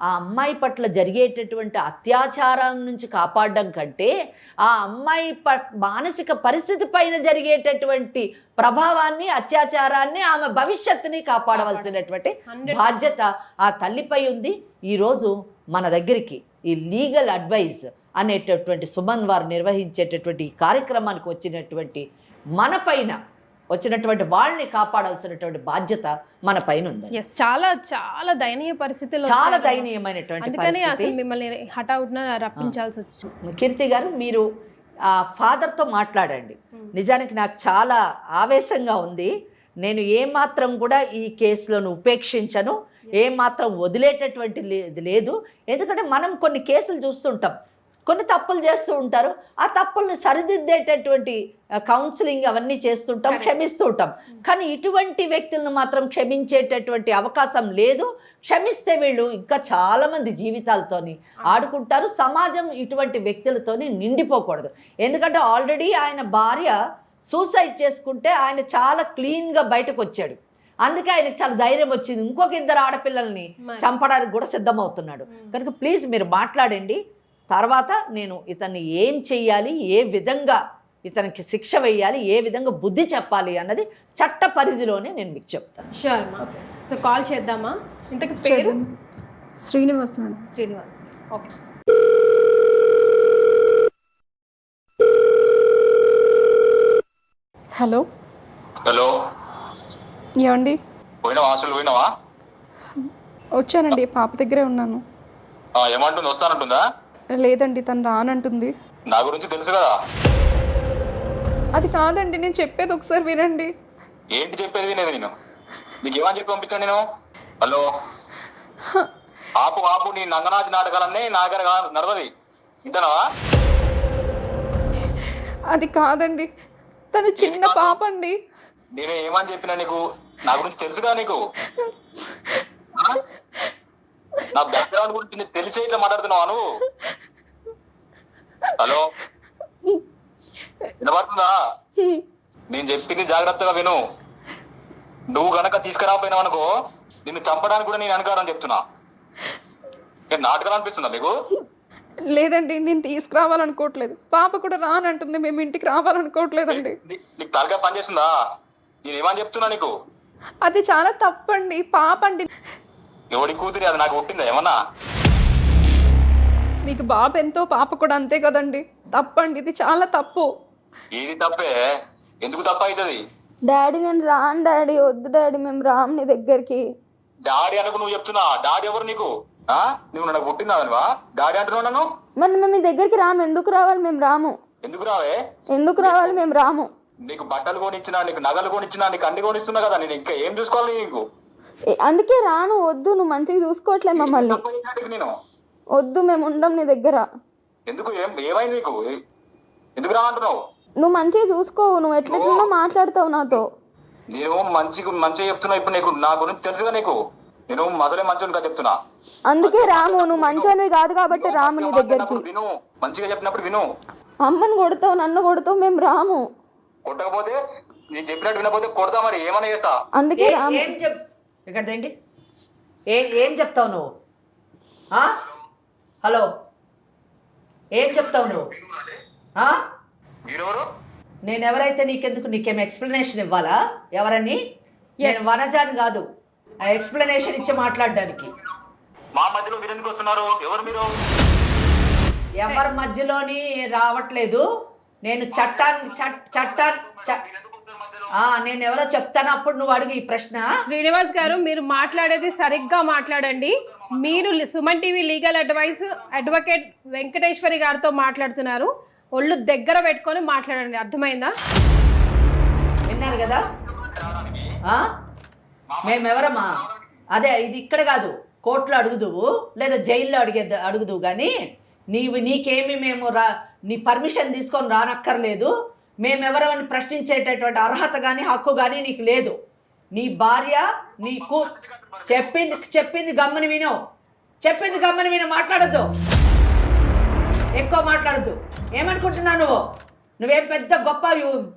ఆ అమ్మాయి పట్ల జరిగేటటువంటి అత్యాచారం నుంచి కాపాడడం కంటే ఆ అమ్మాయి మానసిక పరిస్థితి పైన జరిగేటటువంటి ప్రభావాన్ని, అత్యాచారాన్ని, ఆమె భవిష్యత్తుని కాపాడవలసినటువంటి బాధ్యత ఆ తల్లిపై ఉంది. ఈరోజు మన దగ్గరికి ఈ లీగల్ అడ్వైజ్ అనేటటువంటి సుమన్ వారు నిర్వహించేటటువంటి ఈ కార్యక్రమానికి వచ్చినటువంటి మన పైన వచ్చినటువంటి వాళ్ళని కాపాడాల్సినటువంటి బాధ్యత మన పైన ఉంది. చాలా చాలా దయనీయ పరిస్థితుల్లో, చాలా దయనీయమైనటువంటి అందుకని అసలు మిమ్మల్ని హఠాత్తున రప్పించాల్సి వచ్చింది. కీర్తి గారు, మీరు ఆ ఫాదర్తో మాట్లాడండి. నిజానికి నాకు చాలా ఆవేశంగా ఉంది. నేను ఏమాత్రం కూడా ఈ కేసులను ఉపేక్షించను, ఏమాత్రం వదిలేటటువంటి లేదు. ఎందుకంటే మనం కొన్ని కేసులు చూస్తుంటాం, కొన్ని తప్పులు చేస్తూ ఉంటారు, ఆ తప్పుల్ని సరిదిద్దేటటువంటి కౌన్సిలింగ్ అవన్నీ చేస్తుంటాం, క్షమిస్తూ ఉంటాం. కానీ ఇటువంటి వ్యక్తులను మాత్రం క్షమించేటటువంటి అవకాశం లేదు. క్షమిస్తే వీళ్ళు ఇంకా చాలామంది జీవితాలతోని ఆడుకుంటారు. సమాజం ఇటువంటి వ్యక్తులతోని నిండిపోకూడదు. ఎందుకంటే ఆల్రెడీ ఆయన భార్య సూసైడ్ చేసుకుంటే ఆయన చాలా క్లీన్గా బయటకు వచ్చాడు, అందుకే ఆయనకు చాలా ధైర్యం వచ్చింది. ఇంకొక 2 ఆడపిల్లల్ని చంపడానికి కూడా సిద్ధమవుతున్నాడు. కనుక ప్లీజ్ మీరు మాట్లాడండి. తర్వాత నేను ఇతన్ని ఏం చెయ్యాలి, ఏ విధంగా ఇతనికి శిక్ష వేయాలి, ఏ విధంగా బుద్ధి చెప్పాలి అన్నది చట్ట పరిధిలోనే నేను మీకు చెప్తాను. షూర్ మా. సో కాల్ చేద్దామా? ఇంతకు పేరు? Srinivas madam. Srinivas. Okay. Hello. Hello, ఏమండి? పోయినావా? హాస్టల్ పోయినావా? వచ్చానండి, పాప దగ్గరే ఉన్నాను. ఏమంటుంది? వస్తానంటుందా? లేదండి, తను రానంటుంది. నా గురించి తెలుసు కదా. అది కాదండి, నేను చెప్పేది ఒకసారి వినండి. ఏంటి చెప్పేది వినేది? నీకు ఏమని చెప్పి పంపించాను నేను? హలో, ఆపు ఆపు, నీ నంగనాచి నాటకాలన్నీ నా దగ్గర నడవది, ఇంతనావా? అది కాదండి, తను చిన్న పాప అండి. నేను ఏమని చెప్పినా నీకు? నా గురించి తెలుసుగా నీకు? నా బ్యాక్గ్రౌండ్ గురించి నీకు తెలిసే ఇట్లా మాట్లాడుతున్నావా నువ్వు? హలో, వినపడుతుందా? నేను చెప్పింది జాగ్రత్తగా విను. నువ్వు గనక తీసుకురాపోయినావు అనుకో, నిన్ను చంపడానికి కూడా నేను వెనకాడని చెప్తున్నా. నాటకాలు అనిపిస్తుందా మీకు? లేదండి, నేను తీసుకురావాలనుకోవట్లేదు. పాప కూడా రానంటుంది, మేము ఇంటికి రావాలనుకోవట్లేదండి. నీకు తలగా పని చేస్తుందా? నేను ఏమని చెప్తున్నా నీకు? అది చాలా తప్పండి. పాప అండి. ఎవడి కూతురి అది నాకు పుట్టిందా ఏమన్నా? మీకు బాబు ఎంతో, పాప కూడా అంతే కదండి. తప్పండి, ఇది చాలా తప్పు. ఏది తప్పే? ఎందుకు తప్ప అవుతుంది? డాడీ నేను రాను డాడీ, వద్దు డాడీ, మేము రాము నీ దగ్గరికి. డాడీ అనుకు నువ్వు చెప్తున్నా? డాడీ ఎవరు నీకు? నువ్వు నాకు పుట్టిందావా? డాడీ అంటున్నావు నన్ను? మరి మేము మీ దగ్గరికి రాము. ఎందుకు రావాలి? మేము రాము. ఎందుకు రావే? ఎందుకు రావాలి? మేము రాము. నీకు బట్టలు కొనిచ్చినా, నీకు నగలు కొనిచ్చినా, నీకు అన్ని కొనిస్తున్నా కదా. నేను ఇంకా ఏం చూసుకోవాలి నీకు? అందుకే రాను. వద్దు, నువ్వు మంచిగా చూసుకోవట్లే మమ్మల్ని. నేను వద్దు, మేము ఉండం నీ దగ్గర. ఎందుకు? ఏమైంది నీకు? ఎందుకు రా అంటున్నావు? నువ్వు మంచిగా చూసుకోవు. నువ్వు ఎట్లెట్లనో మాట్లాడతావు నాతో. నేను మంచిగా చెప్తున్నా. ఇప్పుడు నీకు నా గురించి తెలుసుగా నీకు. నేను మొదలే మంచిగా చెప్తున్నా. అందుకే రాము. నువ్వు మంచివి కాదు కాబట్టి రాము నీ దగ్గరికి. విను, మంచిగా చెప్పినప్పుడు విను. అమ్మని కొడతావు, నన్ను కొడతావు, మేము రాము. కొట్టకపోతే, నేను చెప్పినట్టు వినకపోతే కొడతా. మరి ఏమన్నా చేస్తా. అందుకే రాము. ఇక్కడ ఏంటి? ఏం చెప్తావు నువ్వు? హలో, ఏం చెప్తావు నువ్వు? మీరెవరు? నేను ఎవరైతే నీకెందుకు? నీకేం ఎక్స్ప్లెనేషన్ ఇవ్వాలా? ఎవరని? నేను వనజాని కాదు. ఎక్స్ప్లెనేషన్ ఇచ్చి మాట్లాడడానికి. మా మధ్యలో మీరు ఎందుకు వస్తున్నారు? ఎవరు మీరు? ఎవరి మధ్యలోని రావట్లేదు. నేను నేను ఎవరో చెప్తాను, అప్పుడు నువ్వు అడుగు ఈ ప్రశ్న. శ్రీనివాస్ గారు, మీరు మాట్లాడేది సరిగ్గా మాట్లాడండి. మీరు Suman TV legal advocate Venkateswari గారితో మాట్లాడుతున్నారు. ఒళ్ళు దగ్గర పెట్టుకొని మాట్లాడండి, అర్థమైందా? విన్నారు కదా? మేమెవరమ్మా? అదే ఇది ఇక్కడ కాదు, కోర్టులో అడుగుదువు లేదా జైల్లో అడుగుదువు కానీ నీకేమి మేము నీ పర్మిషన్ తీసుకొని రానక్కర్లేదు. మేమెవరమని ప్రశ్నించేటటువంటి అర్హత కానీ హక్కు కానీ నీకు లేదు. నీ భార్య నీకు చెప్పింది గమ్మని విను. మాట్లాడద్దు, ఎక్కువ మాట్లాడద్దు. ఏమనుకుంటున్నావు నువ్వేం పెద్ద గొప్ప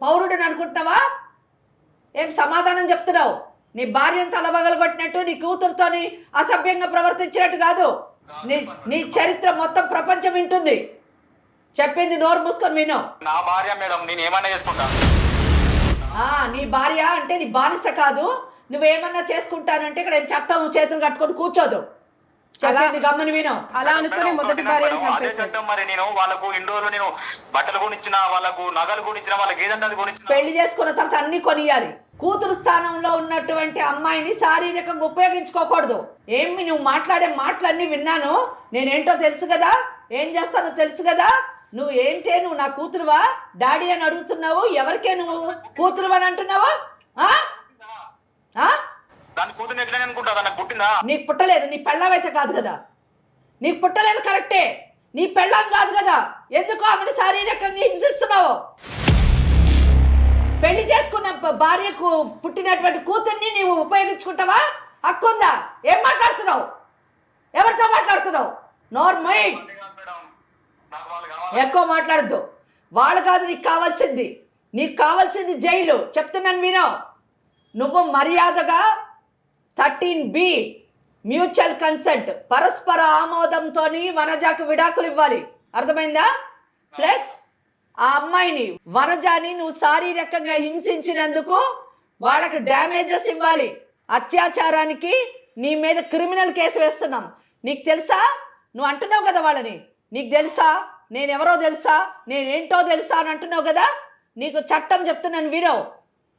పౌరుడిని అనుకుంటున్నావా? ఏం సమాధానం చెప్తున్నావు? నీ భార్యను తలబగలు కొట్టినట్టు, నీ కూతురుతోని అసభ్యంగా ప్రవర్తించినట్టు కాదు. నీ చరిత్ర మొత్తం ప్రపంచం వింటుంది. చెప్పింది నోరు మూసుకొని విను. నా భార్య మేడం, నేను ఏమన్నా చేసుకుంటా. నీ భార్య అంటే నీ బానిస కాదు. నువ్వేమన్నా చేసుకుంటానంటే ఇక్కడ చట్టం చేతులు కట్టుకొని కూర్చోదు. చెప్పింది గమ్మని విను. అలా అనుకుని మొదటి భార్యను చంపేశాడు. మరి నేను వాళ్ళకు ఇన్ని రోజులు నేను బట్టలు కొనిచ్చిన, వాళ్ళకు నగలు కొనిచ్చిన, వాళ్ళకి ఏదంటే అది కొనిచ్చిన. పెళ్లి చేసుకున్న తర్వాత అన్ని కొనియాలి. కూతురు స్థానంలో ఉన్నటువంటి అమ్మాయిని శారీరకంగా ఉపయోగించుకోకూడదు. ఏమి నువ్వు మాట్లాడే మాటలన్నీ విన్నాను. నేనేంటో తెలుసు కదా, ఏం చేస్తానో తెలుసు కదా. నువ్వు ఏంటే, నువ్వు నా కూతురువా? డాడీ అని అడుగుతున్నావు. ఎవరికే నువ్వు కూతురువా అని అంటున్నావా? దాని కూతురు ఎట్లా అనుకుంటా? నాకు పుట్టిందా? నీకు పుట్టలేదు. నీ పెళ్ళామైతే కాదు కదా. నీకు పుట్టలేదు, కరెక్టే. నీ పెళ్ళాం కాదు కదా. ఎందుకు ఆమెను శారీరకంగా హింసిస్తున్నావు? పెళ్లి చేసుకున్న భార్యకు పుట్టినటువంటి కూతుర్ని నీవు ఉపయోగించుకుంటావా? హక్కుందా? ఏం మాట్లాడుతున్నావు? ఎవరితో మాట్లాడుతున్నావు? నోర్మై, ఎక్కువ మాట్లాడద్దు. వాళ్ళు కాదు నీకు కావాల్సింది జైలు. చెప్తున్నాను వినో. నువ్వు మర్యాదగా 13B మ్యూచువల్ కన్సెంట్, పరస్పర ఆమోదంతో వనజాకు విడాకులు ఇవ్వాలి. అర్థమైందా? ప్లస్ ఆ అమ్మాయిని వనజాని నువ్వు శారీరకంగా హింసించినందుకు వాళ్ళకి డ్యామేజెస్ ఇవ్వాలి. అత్యాచారానికి నీ మీద క్రిమినల్ కేసు వేస్తున్నాం. నీకు తెలుసా? నువ్వు అంటున్నావు కదా వాళ్ళని. నీకు తెలుసా నేనెవరో తెలుసా, నేనేంటో తెలుసా అని అంటున్నావు కదా. నీకు చట్టం చెప్తున్నాను వినో.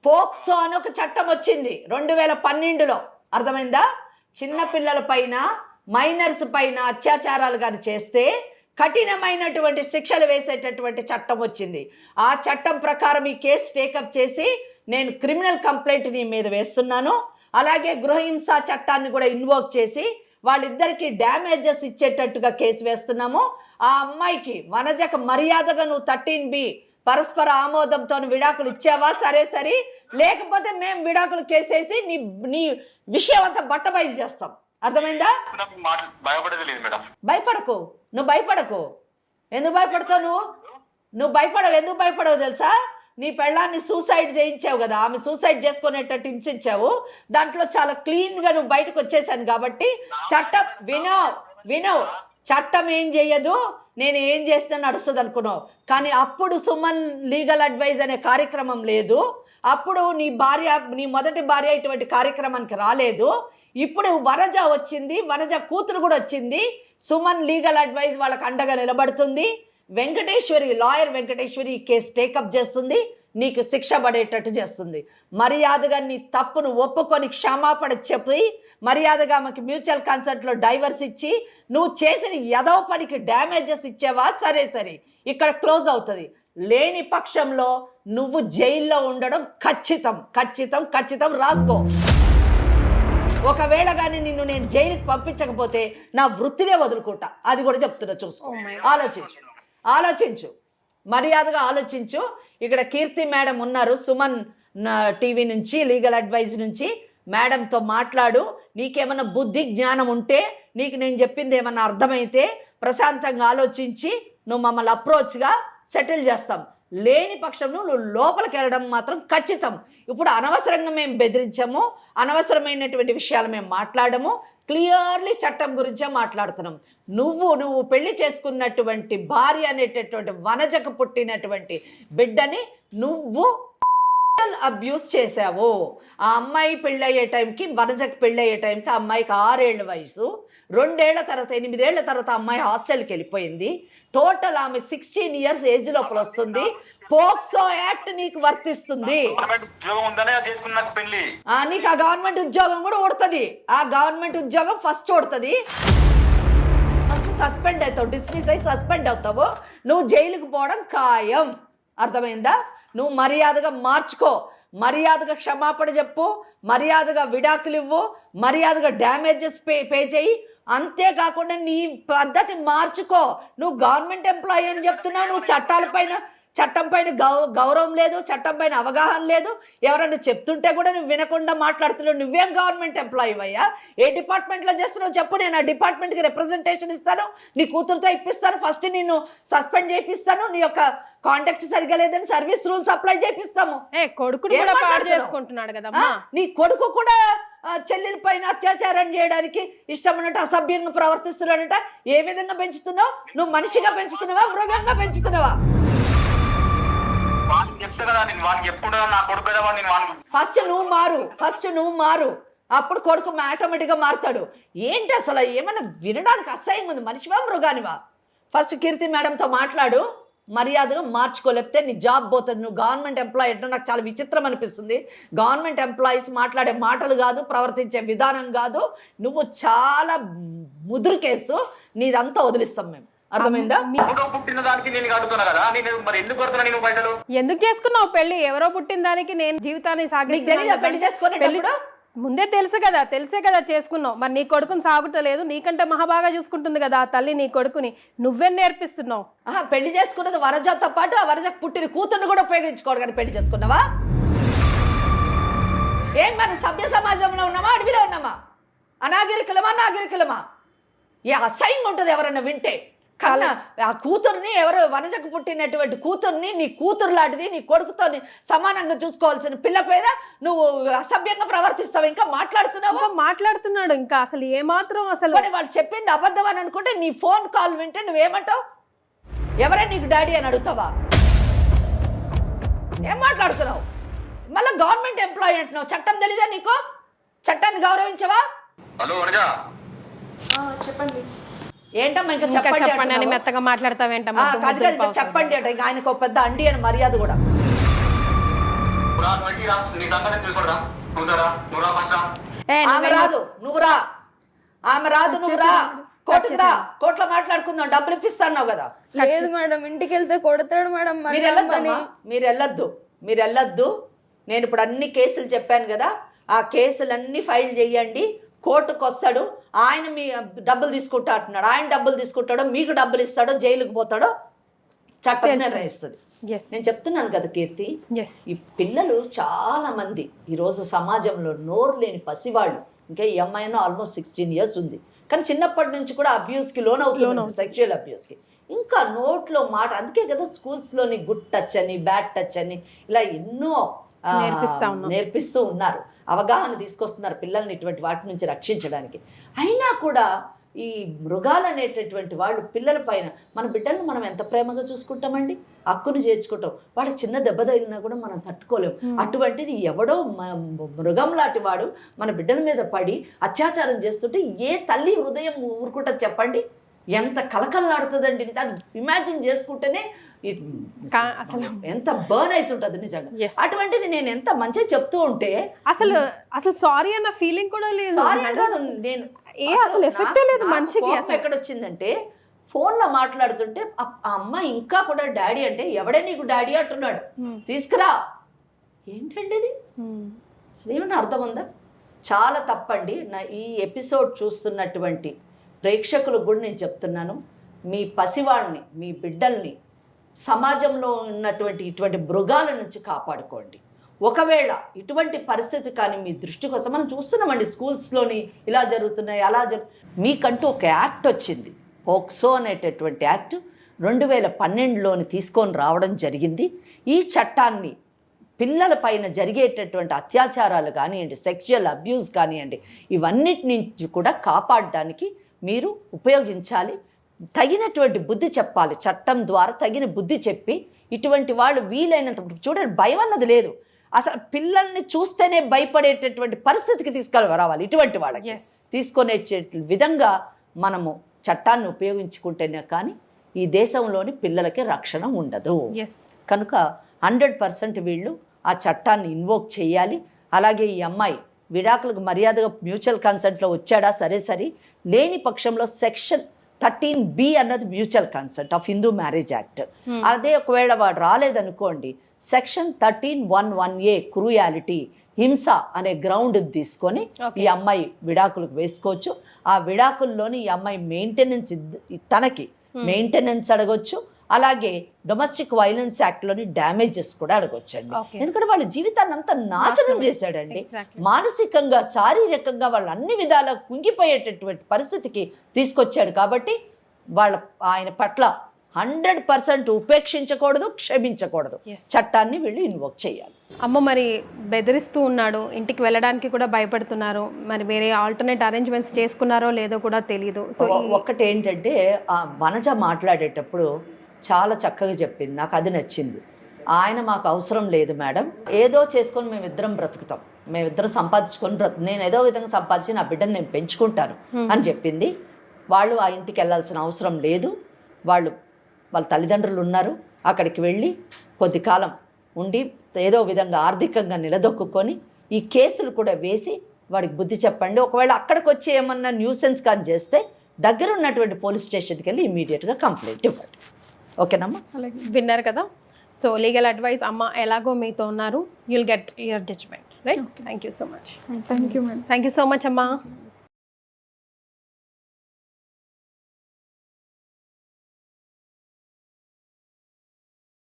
పోక్సో అని ఒక చట్టం వచ్చింది 2012లో. అర్థమైందా? చిన్నపిల్లల పైన, మైనర్స్ పైన అత్యాచారాలు కానీ చేస్తే కఠినమైనటువంటి శిక్షలు వేసేటటువంటి చట్టం వచ్చింది. ఆ చట్టం ప్రకారం ఈ కేసు టేకప్ చేసి నేను క్రిమినల్ కంప్లైంట్ నీ మీద వేస్తున్నాను. అలాగే గృహహింస చట్టాన్ని కూడా ఇన్వోక్ చేసి వాళ్ళిద్దరికీ డ్యామేజెస్ ఇచ్చేటట్టుగా కేసు వేస్తున్నాము. ఆ అమ్మాయికి వనజకు మర్యాదగా నువ్వు 13B పరస్పర ఆమోదంతో విడాకులు ఇచ్చావా? సరే, లేకపోతే మేము విడాకులు కేసేసి నీ విషయం అంతా బట్టబయలు చేస్తాం. అర్థమైందా? భయపడకు. నువ్వు భయపడకు. ఎందుకు భయపడతావు? నువ్వు భయపడవు. ఎందుకు భయపడవు తెలుసా? నీ పెళ్ళాన్ని సూసైడ్ చేయించావు కదా, ఆమె సూసైడ్ చేసుకునేటట్టు హింసించావు. దాంట్లో చాలా క్లీన్గా నువ్వు బయటకు వచ్చేసాను కాబట్టి చట్టం వినో. చట్టం ఏం చెయ్యదు. నేను ఏం చేసినా నడుస్తుంది అనుకున్నావు. కానీ అప్పుడు సుమన్ లీగల్ అడ్వైజ్ అనే కార్యక్రమం లేదు. అప్పుడు నీ మొదటి భార్య ఇటువంటి కార్యక్రమానికి రాలేదు. ఇప్పుడు వనజ వచ్చింది, వనజ కూతురు కూడా వచ్చింది. సుమన్ లీగల్ అడ్వైజ్ వాళ్ళకి అండగా నిలబడుతుంది. లాయర్ వెంకటేశ్వరి ఈ కేసు టేకప్ చేస్తుంది. నీకు శిక్ష పడేటట్టు చేస్తుంది. మర్యాదగా నీ తప్పును ఒప్పుకొని క్షమాపణ చెప్పి మర్యాదగా ఆమెకి మ్యూచువల్ కన్సెంట్లో డైవర్స్ ఇచ్చి నువ్వు చేసిన యదవ పనికి డ్యామేజెస్ ఇచ్చావా? సరే, ఇక్కడ క్లోజ్ అవుతుంది. లేని పక్షంలో నువ్వు జైల్లో ఉండడం ఖచ్చితం. రాసుకో. ఒకవేళ కానీ నిన్ను నేను జైలుకి పంపించకపోతే నా వృత్తినే వదులుకుంటా. అది కూడా చెప్తున్నా, చూసుకో. ఆలోచించు, మర్యాదగా ఆలోచించు. ఇక్కడ కీర్తి మేడం ఉన్నారు, సుమన్ టీవీ నుంచి, లీగల్ అడ్వైజ్ నుంచి. మేడంతో మాట్లాడు. నీకేమన్నా బుద్ధి జ్ఞానం ఉంటే, నీకు నేను చెప్పింది ఏమన్నా అర్థమైతే ప్రశాంతంగా ఆలోచించి నువ్వు మమ్మల్ని అప్రోచ్గా సెటిల్ చేస్తాం. లేని పక్షంలో నువ్వు లోపలికి వెళ్ళడం మాత్రం ఖచ్చితం. ఇప్పుడు అనవసరంగా మేము బెదిరించాము, అనవసరమైనటువంటి విషయాలు మేము మాట్లాడము. క్లియర్లీ చట్టం గురించే మాట్లాడుతున్నాం. నువ్వు పెళ్లి చేసుకున్నటువంటి భార్య అనేటటువంటి వనజకు పుట్టినటువంటి బిడ్డని నువ్వు అబ్యూస్ చేసావు. ఆ అమ్మాయి పెళ్ళయ్యే టైంకి, వనజకి పెళ్ళయ్యే టైంకి ఆ అమ్మాయికి 6 ఏళ్ల వయసు. 2 ఏళ్ల తర్వాత 8 ఏళ్ల తర్వాత అమ్మాయి హాస్టల్కి వెళ్ళిపోయింది. టోటల్ ఆమె 16 ఇయర్స్ ఏజ్ లోపల వస్తుంది. పోక్సో యాక్ట్ నీకు వర్తిస్తుంది. ఉద్యోగం ఉందనే చేసుకున్న పెళ్లి. నీకు ఆ గవర్నమెంట్ ఉద్యోగం కూడా ఉడుతుంది. ఆ గవర్నమెంట్ ఉద్యోగం ఫస్ట్ ఉడుతుంది. ఫస్ట్ సస్పెండ్ అవుతావు, డిస్మిస్ అయ్యి సస్పెండ్ అవుతావు. నువ్వు జైలుకు పోవడం ఖాయం. అర్థమైందా? నువ్వు మర్యాదగా మార్చుకో, మర్యాదగా క్షమాపణ చెప్పు, మర్యాదగా విడాకులు ఇవ్వు, మర్యాదగా డ్యామేజెస్ పే చేయి. అంతేకాకుండా నీ పద్ధతి మార్చుకో. నువ్వు గవర్నమెంట్ ఎంప్లాయీ అని చెప్తున్నావు. నువ్వు చట్టం పైన గౌరవం లేదు, చట్టం పైన అవగాహన లేదు. ఎవరైనా చెప్తుంటే కూడా నువ్వు వినకుండా మాట్లాడుతున్నావు. నువ్వేం గవర్నమెంట్ ఎంప్లాయీ అయ్యా? ఏ డిపార్ట్మెంట్లో చేస్తున్నావు చెప్పు. నేను ఆ డిపార్ట్మెంట్కి రిప్రజెంటేషన్ ఇస్తాను, నీ కూతురుతో ఇప్పిస్తాను. ఫస్ట్ నిన్ను సస్పెండ్ చేపిస్తాను. నీ యొక్క కాంటాక్ట్ సరిగా లేదని సర్వీస్ రూల్స్ అప్లై చేపిస్తాము. కొడుకుని కూడా పాడు చేసుకుంటున్నాడు కదమ్మా. నీ కొడుకు కూడా చెల్లెల పైన అత్యాచారం చేయడానికి ఇష్టమన్నట్టు అసభ్యంగా ప్రవర్తిస్తున్నాడట. ఏ విధంగా పెంచుతున్నావు? నువ్వు మనిషిగా పెంచుతున్నావా, మృగంగా పెంచుతున్నావా? ఫస్ట్ నువ్వు మారు, అప్పుడు కొడుకు ఆటోమేటిక్గా మారుతాడు. ఏంటి అసలు ఏమన్నా వినడానికి అసహ్యంగా ఉంది. మనిషివా మృగానివా? ఫస్ట్ కీర్తి మేడంతో మాట్లాడు, మర్యాదగా మార్చుకోలేకపోతే నీ జాబ్ పోతుంది. నువ్వు గవర్నమెంట్ ఎంప్లాయీ అంటే నాకు చాలా విచిత్రం అనిపిస్తుంది. గవర్నమెంట్ ఎంప్లాయీస్ మాట్లాడే మాటలు కాదు, ప్రవర్తించే విధానం కాదు. నువ్వు చాలా ముదురు కేసు. నీదంతా వదిలిస్తాం మేము. అర్థమైందా? పుట్టిన దానికి నేను అడుగుతున్నా కదా, నేను మరి ఎందుకు కొడుతున్నా నేను పైసలు? ఎందుకు చేసుకున్నావు పెళ్లి? ఎవరో పుట్టిన దానికి నేను జీవితాన్ని సాగిస్తాను. పెళ్లి చేసుకుని ముందే తెలుసే కదా చేసుకున్నావు. మరి నీ కొడుకుని సాగుతలేదు, నీకంటే మహాబాగా చూసుకుంటుంది కదా ఆ తల్లి నీ కొడుకుని. నువ్వే నేర్పిస్తున్నావు. పెళ్లి చేసుకున్నది వరజతో పాటు ఆ వరజకు పుట్టిన కూతుర్ని కూడా ఉపయోగించుకోడు. కానీ పెళ్లి చేసుకున్నావా? ఏం మనం సభ్య సమాజంలో ఉన్నామా, అడవిలో ఉన్నామా? నాగరికులమా? ఏ అసహ్యంగా ఉంటుంది ఎవరన్నా వింటే. కన్నా ఆ కూతుర్ని, ఎవరో వనజకు పుట్టినటువంటి కూతుర్ని, నీ కూతురు లాంటిది, నీ కొడుకుతో సమానంగా చూసుకోవాల్సిన పిల్ల పైన నువ్వు అసభ్యంగా ప్రవర్తిస్తావు. ఇంకా మాట్లాడుతున్నాడు. ఇంకా అసలు ఏమాత్రం అసలు వాళ్ళు చెప్పింది అబద్ధం అని అనుకుంటే నీ ఫోన్ కాల్ వింటే నువ్వేమంటావు? ఎవరైనా నీకు డాడీ అని అడుగుతావా? ఏం మాట్లాడుతున్నావు? మళ్ళీ గవర్నమెంట్ ఎంప్లాయీ అంటున్నావు. చట్టం తెలీదా నీకు? చట్టాన్ని గౌరవించవా? హలో వనజా, చెప్పండి. ఏంటమ్మా ఇంకా చెప్పండి అని మెత్తగా మాట్లాడతావేంటమ్మా? చెప్పండి అంటే ఇంకా ఆయనకు ఒక పెద్ద అండి అని మర్యాద కూడా. ఆమె రాదు, నువ్వు రా. కోర్టులో మాట్లాడుకుందాం. డబ్బులు ఇప్పిస్తాన్నావు కదా. లేదు మేడం, ఇంటికి వెళ్తే కొడతాడు మేడం. మీరు వెళ్ళొద్దు. నేను ఇప్పుడు అన్ని కేసులు చెప్పాను కదా, ఆ కేసులన్నీ ఫైల్ చేయండి. కోర్టుకు వస్తాడు, ఆయన మీ డబ్బులు తీసుకుంటా అంటున్నాడు. ఆయన డబ్బులు తీసుకుంటాడో, మీకు డబ్బులు ఇస్తాడో, జైలుకు పోతాడో చట్టం నిర్ణయిస్తుంది. నేను చెప్తున్నాను కదా కీర్తి, ఈ పిల్లలు చాలా మంది ఈరోజు సమాజంలో నోరు లేని పసివాళ్ళు. ఇంకా ఈ అమ్మాయినో ఆల్మోస్ట్ 16 ఇయర్స్ ఉంది, కానీ చిన్నప్పటి నుంచి కూడా అబ్యూస్కి లోన్ అవుతుంది, సెక్షువల్ అబ్యూస్కి. ఇంకా నోట్లో మాట. అందుకే కదా స్కూల్స్లోని గుడ్ టచ్ అని, బ్యాడ్ టచ్ అని ఇలా ఎన్నో నేర్పిస్తూ ఉన్నారు. అవగాహన తీసుకొస్తున్నారు పిల్లల్ని ఇటువంటి వాటి నుంచి రక్షించడానికి. అయినా కూడా ఈ మృగాలు అనేటటువంటి వాళ్ళు పిల్లల పైన, మన బిడ్డలను మనం ఎంత ప్రేమగా చూసుకుంటామండి, హక్కును చేర్చుకుంటాం. వాళ్ళకి చిన్న దెబ్బ తగిలినా కూడా మనం తట్టుకోలేము. అటువంటిది ఎవడో మృగం లాంటి వాడు మన బిడ్డల మీద పడి అత్యాచారం చేస్తుంటే ఏ తల్లి హృదయం ఊరుకుంటుంది చెప్పండి? ఎంత కలకలలాడుతుందండి. అది ఇమాజిన్ చేసుకుంటేనే అసలు ఎంత బర్న్ అవుతుంటది నిజంగా. అటువంటిది నేను ఎంత మంచిగా చెప్తూ ఉంటే అసలు సారీ అన్న ఫీలింగ్ కూడా లేదు. నేను అసలు ఎఫెక్టే లేదు మనిషికి. ఎక్కడ వచ్చిందంటే ఫోన్లో మాట్లాడుతుంటే ఆ అమ్మ ఇంకా కూడా డాడీ అంటే, ఎవడే నీకు డాడీ అంటున్నాడు, తీసుకురా. ఏంటండి ఇది? అసలు ఏమన్నా అర్థం ఉందా? చాలా తప్పండి. నా ఈ ఎపిసోడ్ చూస్తున్నటువంటి ప్రేక్షకులకు కూడా నేను చెప్తున్నాను, మీ పసివాడిని, మీ బిడ్డల్ని సమాజంలో ఉన్నటువంటి ఇటువంటి మృగాల నుంచి కాపాడుకోండి. ఒకవేళ ఇటువంటి పరిస్థితి కానీ మీ దృష్టికి వస్తే, మనం చూస్తున్నామండి స్కూల్స్లోని ఇలా జరుగుతున్నాయి, అలా మీకంటూ ఒక యాక్ట్ వచ్చింది, పోక్సో అనేటటువంటి యాక్ట్ 2012లోని తీసుకొని రావడం జరిగింది. ఈ చట్టాన్ని పిల్లల పైన జరిగేటటువంటి అత్యాచారాలు కానివ్వండి, సెక్షువల్ అబ్యూస్ కానివ్వండి, ఇవన్నిటి నుంచి కూడా కాపాడడానికి మీరు ఉపయోగించాలి. తగినటువంటి బుద్ధి చెప్పాలి. చట్టం ద్వారా తగిన బుద్ధి చెప్పి ఇటువంటి వాళ్ళు వీలైనంత, చూడండి భయం అన్నది లేదు. అసలు పిల్లల్ని చూస్తేనే భయపడేటటువంటి పరిస్థితికి రావాలి ఇటువంటి వాళ్ళకి. తీసుకునే విధంగా మనము చట్టాన్ని ఉపయోగించుకుంటేనే కానీ ఈ దేశంలోని పిల్లలకి రక్షణ ఉండదు. కనుక 100% వీళ్ళు ఆ చట్టాన్ని ఇన్వోక్ చేయాలి. అలాగే ఈ అమ్మాయి విడాకులకు మర్యాదగా మ్యూచువల్ కన్సెంట్లో వచ్చాడా సరే, లేని పక్షంలో సెక్షన్ 13B అన్నది mutual consent of Hindu marriage act. అదే ఒకవేళ వాడు రాలేదనుకోండి, సెక్షన్ 13(1)(1)A క్రూయాలిటీ, హింస అనే గ్రౌండ్ తీసుకొని ఈ అమ్మాయి విడాకులకు వేసుకోవచ్చు. ఆ విడాకుల్లోని ఈ అమ్మాయి మెయింటెనెన్స్, తనకి మెయింటెనెన్స్ అడగొచ్చు. అలాగే డొమెస్టిక్ వైలెన్స్ యాక్ట్లోని డ్యామేజెస్ కూడా అడగొచ్చండి. ఎందుకంటే వాళ్ళ జీవితాన్ని అంతా నాశనం చేశాడండి. మానసికంగా, శారీరకంగా వాళ్ళు అన్ని విధాలా కుంగిపోయేటటువంటి పరిస్థితికి తీసుకొచ్చాడు. కాబట్టి ఆయన పట్ల 100% ఉపేక్షించకూడదు, క్షమించకూడదు. చట్టాన్ని వీళ్ళు ఇన్వోక్ చేయాలి. అమ్మ మరి బెదిరిస్తూ ఉన్నాడు, ఇంటికి వెళ్ళడానికి కూడా భయపడుతున్నారు. మరి వేరే ఆల్టర్నేట్ అరేంజ్మెంట్స్ చేసుకున్నారో లేదో కూడా తెలియదు. సో ఒక్కటి ఏంటంటే వనజ మాట్లాడేటప్పుడు చాలా చక్కగా చెప్పింది, నాకు అది నచ్చింది. ఆయన మాకు అవసరం లేదు మేడం, ఏదో చేసుకొని మేమిద్దరం బ్రతుకుతాం, మేమిద్దరం సంపాదించుకొని నేను ఏదో విధంగా సంపాదించి నా బిడ్డను నేను పెంచుకుంటాను అని చెప్పింది. వాళ్ళు ఆ ఇంటికి వెళ్ళాల్సిన అవసరం లేదు. వాళ్ళ తల్లిదండ్రులు ఉన్నారు, అక్కడికి వెళ్ళి కొద్ది కాలం ఉండి ఏదో విధంగా ఆర్థికంగా నిలదొక్కుని ఈ కేసులు కూడా వేసి వాడికి బుద్ధి చెప్పండి. ఒకవేళ అక్కడికి వచ్చి ఏమన్నా న్యూసెన్స్ కానీ చేస్తే దగ్గర ఉన్నటువంటి పోలీస్ స్టేషన్కి వెళ్ళి ఇమీడియట్గా కంప్లైంట్ ఇవ్వండి. ఓకేనమ్మా? విన్నారు కదా. సో లీగల్ అడ్వైస్ అమ్మ ఎలాగో మీతో ఉన్నారు. You'll get your judgement, right? Thank you so much. Thank you madam. Thank you so much అమ్మా.